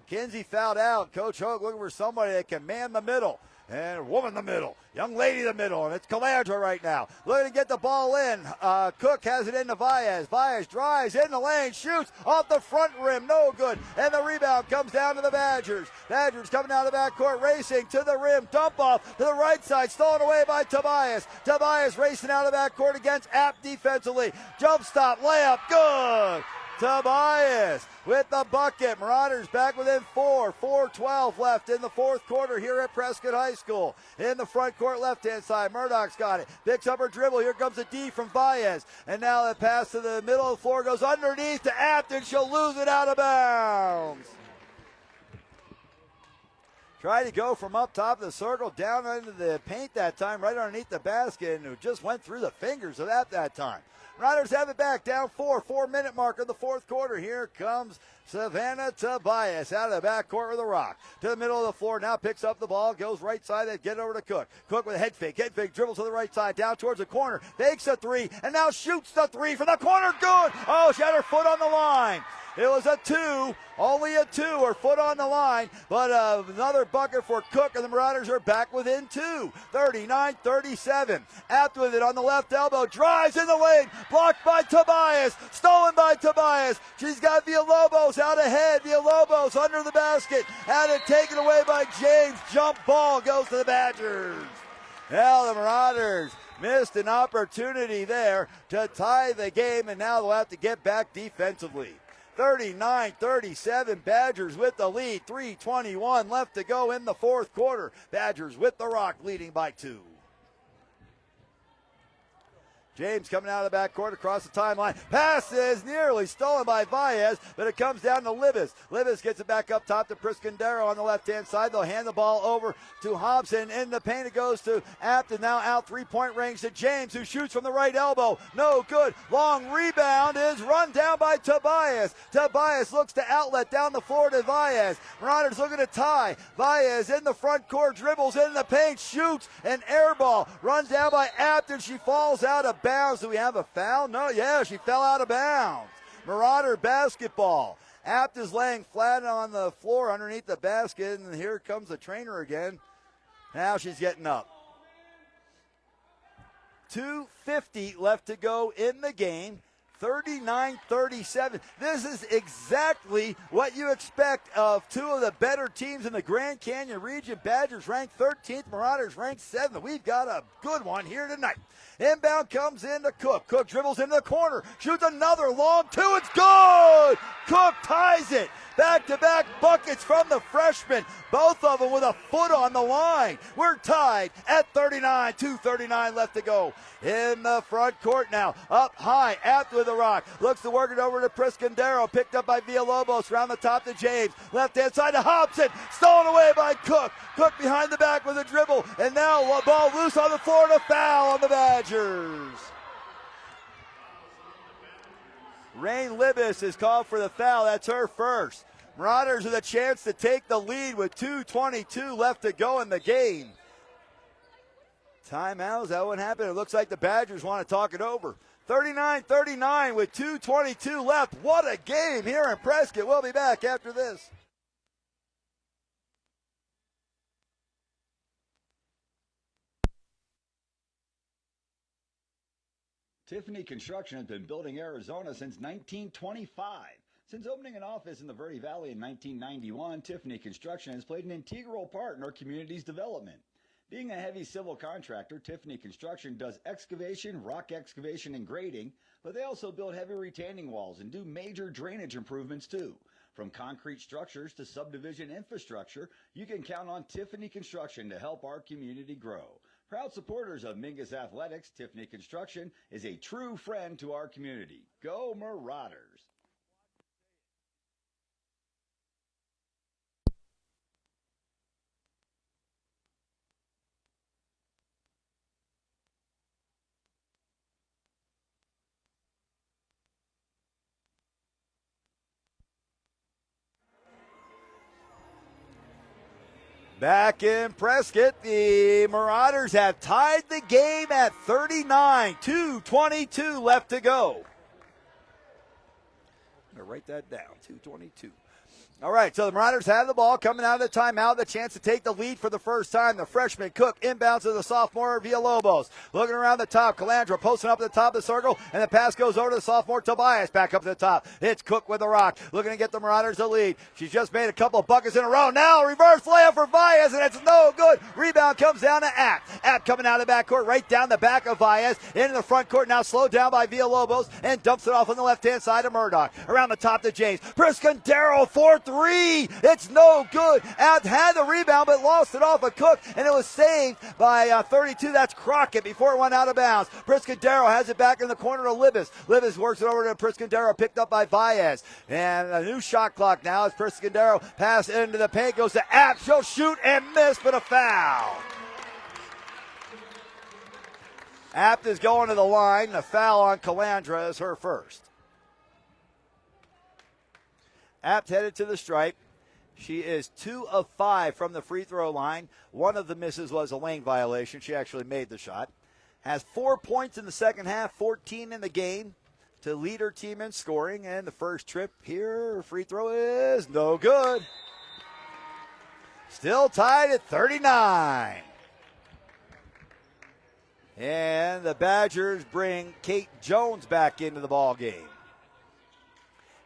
Kinsey fouled out. Coach Hogue looking for somebody that can man the middle. And woman the middle. Young lady the middle. And it's Calandra right now. Looking to get the ball in. Cook has it into Baez. Baez drives in the lane. Shoots off the front rim. No good. And the rebound comes down to the Badgers. Badgers coming out of the backcourt. Racing to the rim. Dump off to the right side. Stolen away by Tobias. Tobias racing out of the backcourt against Apt defensively. Jump stop. Layup. Good. Tobias with the bucket. Marauders back within 4. 4:12 left in the fourth quarter here at Prescott High School. In the front court left-hand side, Murdoch's got it. Picks up her dribble. Here comes a D from Baez. And now the pass to the middle of the floor goes underneath to Apt, and she'll lose it out of bounds. Tried to go from up top of the circle down into the paint that time, right underneath the basket, and it just went through the fingers of that time. Riders have it back, down 4, 4-minute mark of the fourth quarter. Here comes Savannah Tobias out of the backcourt with a rock. To the middle of the floor, now picks up the ball, goes right side, they get over to Cook. Cook with a head fake, dribbles to the right side, down towards the corner, fakes a 3, and now shoots the 3 from the corner, good! Oh, she had her foot on the line. It was a 2, only a 2, her foot on the line, but another bucket for Cook, and the Marauders are back within 2, 39-37. Apt with it on the left elbow, drives in the lane, blocked by Tobias, stolen by Tobias. She's got Villalobos out ahead, Villalobos under the basket, had it taken away by James. Jump ball goes to the Badgers. Now the Marauders missed an opportunity there to tie the game, and now they'll have to get back defensively. 39-37, Badgers with the lead. 3:21 left to go in the fourth quarter. Badgers with the rock, leading by 2. James coming out of the backcourt across the timeline. Pass is nearly stolen by Baez, but it comes down to Libas. Libas gets it back up top to Priscandero on the left-hand side. They'll hand the ball over to Hobson. In the paint it goes to Apt, and now out three-point range to James, who shoots from the right elbow. No good. Long rebound is run down by Tobias. Tobias looks to outlet down the floor to Baez. Marauders looking to tie. Baez in the front court, dribbles in the paint, shoots an air ball. Runs down by Apt, and she falls out of bounds. Do we have a foul? No, yeah, she fell out of bounds. Marauder basketball. Apt is laying flat on the floor underneath the basket, and here comes the trainer again. Now she's getting up. 2:50 left to go in the game. 39-37. This is exactly what you expect of two of the better teams in the Grand Canyon region. Badgers ranked 13th, Marauders ranked 7th. We've got a good one here tonight. Inbound comes into Cook. Cook dribbles into the corner, shoots another long two. It's good! Cook ties it. Back-to-back buckets from the freshman. Both of them with a foot on the line. We're tied at 39. 2:39 left to go. In the front court now. Up high. Apt with the rock. Looks to work it over to Prescott. Picked up by Villalobos. Round the top to James. Left-hand side to Hobson. Stolen away by Cook. Cook behind the back with a dribble. And now a ball loose on the floor and a foul on the Badgers. Rain Libis is called for the foul. That's her first. Marauders with a chance to take the lead with 2:22 left to go in the game. Timeout, is that what happened? It looks like the Badgers want to talk it over. 39-39 with 2:22 left. What a game here in Prescott. We'll be back after this. Tiffany Construction has been building Arizona since 1925. Since opening an office in the Verde Valley in 1991, Tiffany Construction has played an integral part in our community's development. Being a heavy civil contractor, Tiffany Construction does excavation, rock excavation, and grading, but they also build heavy retaining walls and do major drainage improvements too. From concrete structures to subdivision infrastructure, you can count on Tiffany Construction to help our community grow. Proud supporters of Mingus Athletics, Tiffany Construction is a true friend to our community. Go Marauders! Back in Prescott, the Marauders have tied the game at 39. 2:22 left to go. I'm going to write that down, 2:22. All right, so the Marauders have the ball coming out of the timeout, the chance to take the lead for the first time. The freshman Cook inbounds to the sophomore Villalobos. Looking around the top, Calandra posting up at the top of the circle, and the pass goes over to the sophomore Tobias. Back up to the top. It's Cook with the rock, looking to get the Marauders the lead. She's just made a couple of buckets in a row. Now a reverse layup for Valles, and it's no good. Rebound comes down to Apt. Apt coming out of the backcourt, right down the back of Valles. Into the front court, now slowed down by Villalobos, and dumps it off on the left-hand side of Murdoch. Around the top to James. Prescott for three. It's no good. Apt had the rebound, but lost it off of Cook, and it was saved by 32. That's Crockett before it went out of bounds. Prescott has it back in the corner to Libis. Libis works it over to Prescott, picked up by Valles. And a new shot clock now as Prescott pass into the paint, goes to Apt. She'll shoot and miss, but a foul. Apt is going to the line. The foul on Calandra is her first. Apt headed to the stripe. She is 2 of 5 from the free throw line. One of the misses was a lane violation. She actually made the shot. Has 4 points in the second half, 14 in the game to lead her team in scoring. And the first trip here, her free throw is no good. Still tied at 39. And the Badgers bring Kate Jones back into the ball game.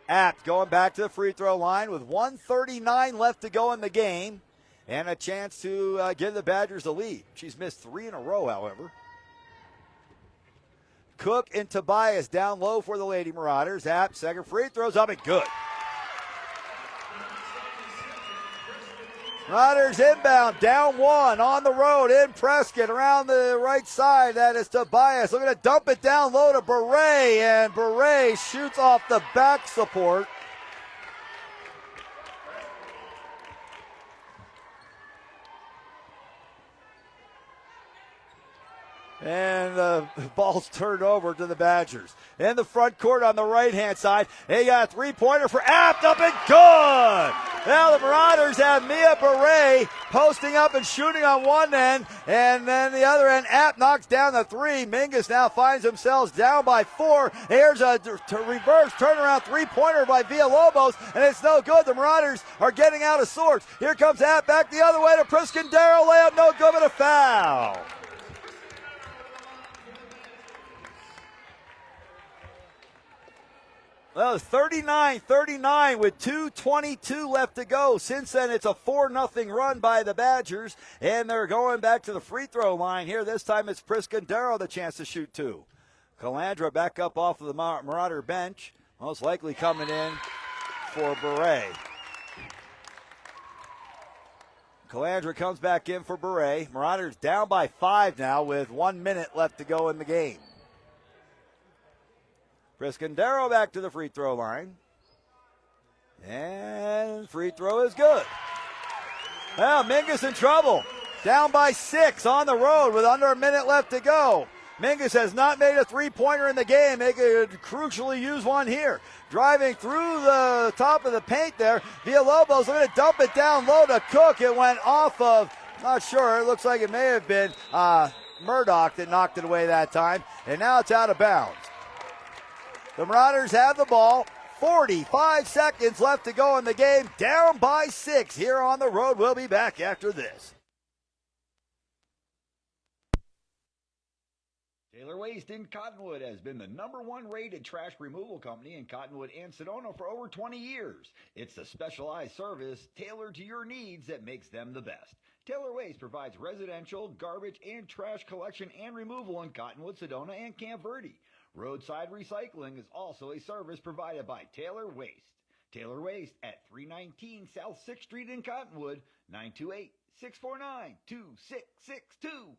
Apt going back to the free throw line with 1:39 left to go in the game and a chance to give the Badgers the lead. She's missed 3 in a row, however. Cook and Tobias down low for the Lady Marauders. Apt, second free throws up and good. Marauders inbound, down 1 on the road in Prescott. Around the right side, that is Tobias. Looking to dump it down low to Beret, and Beret shoots off the back support. And the ball's turned over to the Badgers. In the front court on the right-hand side, they got a three-pointer for Apt, up and good! Now the Marauders have Mia Beret posting up and shooting on one end, and then the other end, Apt knocks down the three. Mingus now finds themselves down by 4. Here's a reverse turnaround three-pointer by Villalobos, and it's no good. The Marauders are getting out of sorts. Here comes Apt back the other way to Prescott. Layup no good, but a foul. Well, it's 39-39 with 2:22 left to go. Since then, it's a 4-0 run by the Badgers, and they're going back to the free throw line here. This time it's Prescott the chance to shoot two. Calandra back up off of the Marauder bench, most likely coming in for Beret. Calandra comes back in for Beret. Marauders down by 5 now with 1 minute left to go in the game. Prescott back to the free throw line. And free throw is good. Well, Mingus in trouble. Down by 6 on the road with under a minute left to go. Mingus has not made a three-pointer in the game. They could crucially use one here. Driving through the top of the paint there. Villalobos going to dump it down low to Cook. It went off of, not sure, it looks like it may have been Murdoch that knocked it away that time. And now it's out of bounds. The Marauders have the ball. 45 seconds left to go in the game. Down by 6 here on the road. We'll be back after this. Taylor Waste in Cottonwood has been the #1 rated trash removal company in Cottonwood and Sedona for over 20 years. It's the specialized service tailored to your needs that makes them the best. Taylor Waste provides residential, garbage, and trash collection and removal in Cottonwood, Sedona, and Camp Verde. Roadside recycling is also a service provided by Taylor Waste. Taylor Waste at 319 South 6th Street in Cottonwood, 928-649-2662.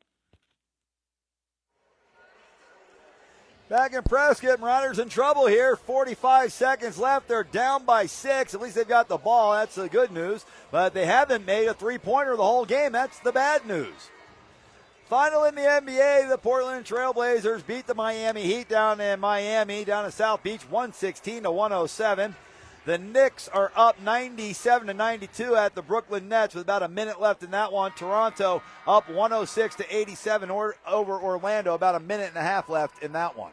Back in Prescott, Marauders in trouble here. 45 seconds left. They're down by 6. At least they've got the ball. That's the good news. But they haven't made a three-pointer the whole game. That's the bad news. Final in the NBA, the Portland Trail Blazers beat the Miami Heat down in Miami, down in South Beach, 116-107. The Knicks are up 97-92 at the Brooklyn Nets with about a minute left in that one. Toronto up 106-87 over Orlando, about a minute and a half left in that one.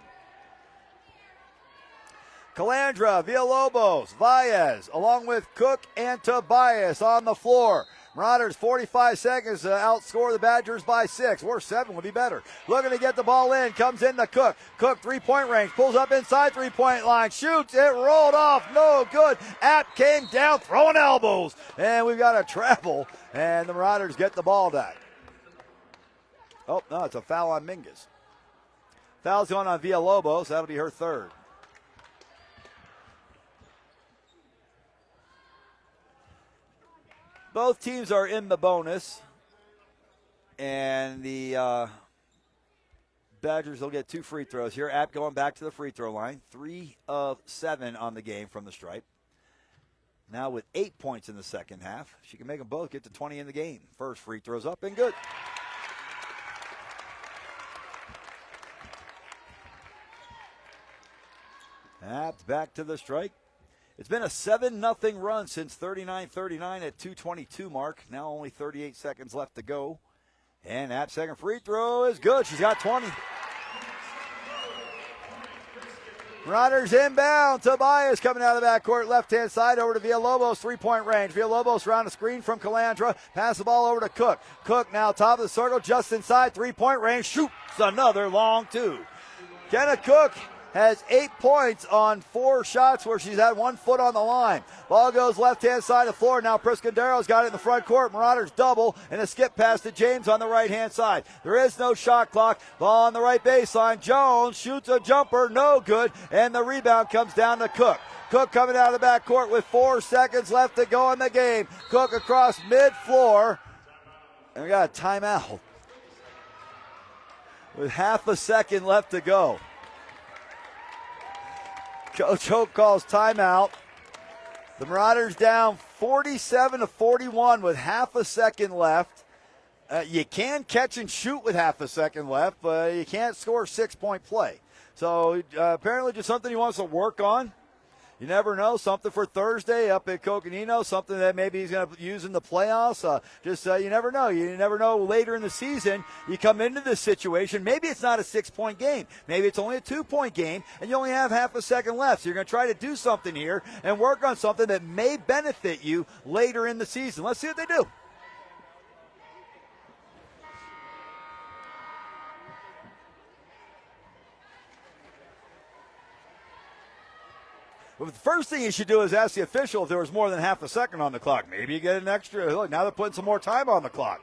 Calandra, Villalobos, Valles, along with Cook and Tobias on the floor. Marauders 45 seconds to outscore the Badgers by 6. Or 7 would be better. Looking to get the ball in. Comes in to Cook. Cook, three-point range. Pulls up inside three-point line. Shoots. It rolled off. No good. App came down, throwing elbows. And we've got a travel. And the Marauders get the ball back. Oh, no, it's a foul on Mingus. Foul's going on Villalobos. That'll be her third. Both teams are in the bonus, and the Badgers will get 2 free throws here. App going back to the free throw line, 3 of 7 on the game from the stripe. Now with 8 points in the second half, she can make them both get to 20 in the game. First free throws up and good. App back to the strike. It's been a 7-0 run since 39-39 at 2:22 mark. Now only 38 seconds left to go. And that second free throw is good. She's got 20. Marauders inbound. Tobias coming out of the backcourt, left-hand side over to Villalobos, three-point range. Villalobos around a screen from Calandra. Pass the ball over to Cook. Cook now top of the circle, just inside, three-point range. Shoots another long two. Kenna Cook has 8 points on 4 shots where she's had 1 foot on the line. Ball goes left-hand side of the floor. Now Prescott-Darrow's got it in the front court. Marauders double and a skip pass to James on the right-hand side. There is no shot clock. Ball on the right baseline. Jones shoots a jumper. No good. And the rebound comes down to Cook. Cook coming out of the backcourt with 4 seconds left to go in the game. Cook across mid-floor. And we got a timeout with half a second left to go. Coach Hoke calls timeout. The Marauders down 47-41 with half a second left. You can catch and shoot with half a second left, but you can't score a 6-point play. So apparently just something he wants to work on. You never know, something for Thursday up at Coconino, something that maybe he's going to use in the playoffs. You never know. You never know later in the season. You come into this situation, maybe it's not a 6-point game. Maybe it's only a 2-point game, and you only have half a second left. So you're going to try to do something here and work on something that may benefit you later in the season. Let's see what they do. Well, the first thing you should do is ask the official if there was more than half a second on the clock. Maybe you get an extra. Look, now they're putting some more time on the clock.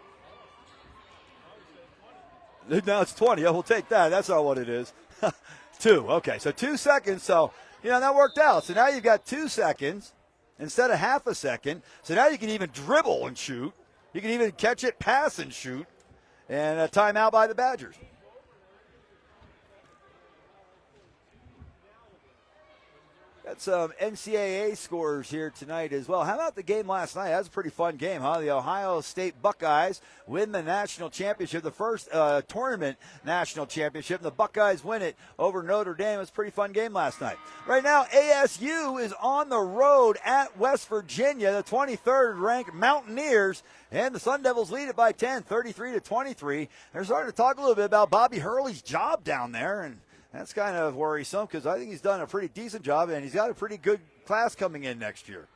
Now it's 20. Oh, we'll take that. That's not what it is. 2. Okay, so 2 seconds. So, that worked out. So now you've got 2 seconds instead of half a second. So now you can even dribble and shoot. You can even catch it, pass, and shoot. And a timeout by the Badgers. Got some NCAA scores here tonight as well. How about the game last night? That was a pretty fun game, huh? The Ohio State Buckeyes win the national championship, the first tournament national championship, and the Buckeyes win it over Notre Dame. It was a pretty fun game last night. Right now, ASU is on the road at West Virginia, the 23rd ranked Mountaineers, and the Sun Devils lead it by 10, 33-23. They're starting to talk a little bit about Bobby Hurley's job down there, and that's kind of worrisome because I think he's done a pretty decent job, and he's got a pretty good class coming in next year.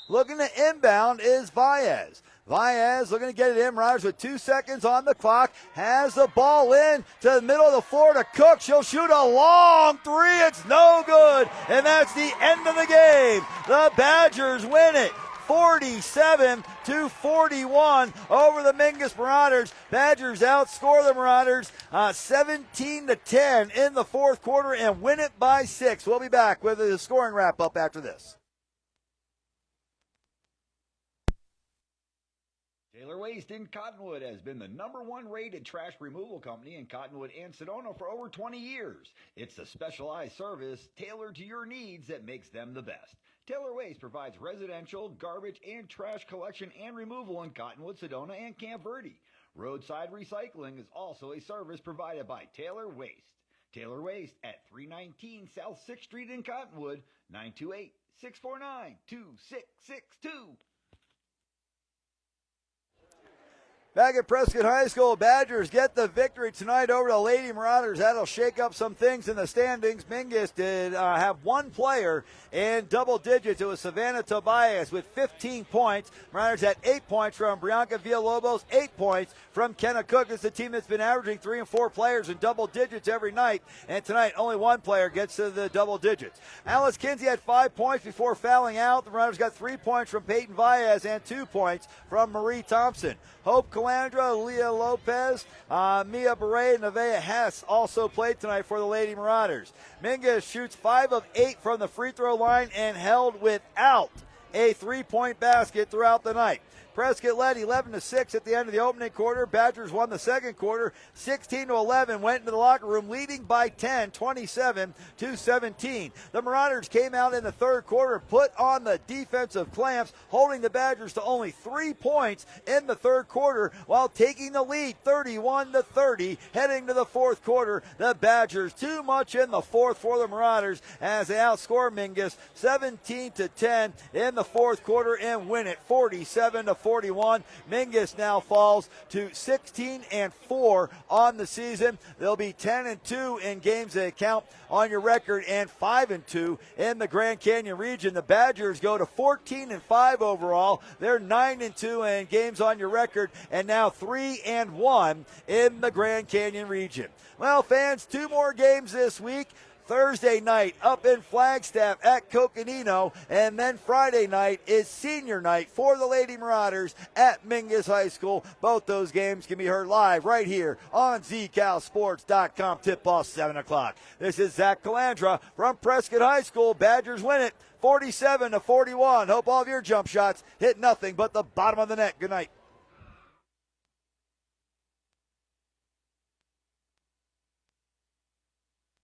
Looking to inbound is Baez. Baez looking to get it in. Riders with 2 seconds on the clock. Has the ball in to the middle of the floor to Cook. She'll shoot a long 3. It's no good. And that's the end of the game. The Badgers win it. 47-41 over the Mingus Marauders. Badgers outscore the Marauders 17-10 in the fourth quarter and win it by 6. We'll be back with the scoring wrap-up after this. Taylor Waste in Cottonwood has been the #1 rated trash removal company in Cottonwood and Sedona for over 20 years. It's the specialized service tailored to your needs that makes them the best. Taylor Waste provides residential, garbage, and trash collection and removal in Cottonwood, Sedona, and Camp Verde. Roadside recycling is also a service provided by Taylor Waste. Taylor Waste at 319 South 6th Street in Cottonwood, 928-649-2662. Back at Prescott High School, Badgers get the victory tonight over the Lady Marauders. That'll shake up some things in the standings. Mingus did have one player in double digits. It was Savannah Tobias with 15 points. Marauders had 8 points from Bianca Villalobos, 8 points from Kenna Cook. It's a team that's been averaging 3 and 4 players in double digits every night. And tonight, only one player gets to the double digits. Alice Kinsey had 5 points before fouling out. The Marauders got 3 points from Peyton Baez and 2 points from Marie Thompson. Hope Calandra, Leah Lopez, Mia Beret, and Nevaeh Hess also played tonight for the Lady Marauders. Mingus shoots 5 of 8 from the free throw line and held without a 3-point basket throughout the night. Prescott led 11-6 at the end of the opening quarter. Badgers won the second quarter 16-11, went into the locker room leading by 10, 27-17. The Marauders came out in the third quarter, put on the defensive clamps, holding the Badgers to only 3 points in the third quarter while taking the lead 31-30 heading to the fourth quarter. The Badgers too much in the fourth for the Marauders as they outscore Mingus 17-10 in the fourth quarter and win it 47-41. Mingus now falls to 16-4 on the season. They'll be 10-2 in games that count on your record and 5-2 in the Grand Canyon region. The Badgers go to 14-5 overall. They're 9-2 in games on your record and now 3-1 in the Grand Canyon region. Well, fans, 2 more games this week. Thursday night up in Flagstaff at Coconino, and then Friday night is senior night for the Lady Marauders at Mingus High School. Both those games can be heard live right here on zcalsports.com. Tip-off 7 o'clock. This is Zach Calandra from Prescott High School. Badgers win it 47-41. Hope all of your jump shots hit nothing but the bottom of the net. Good night.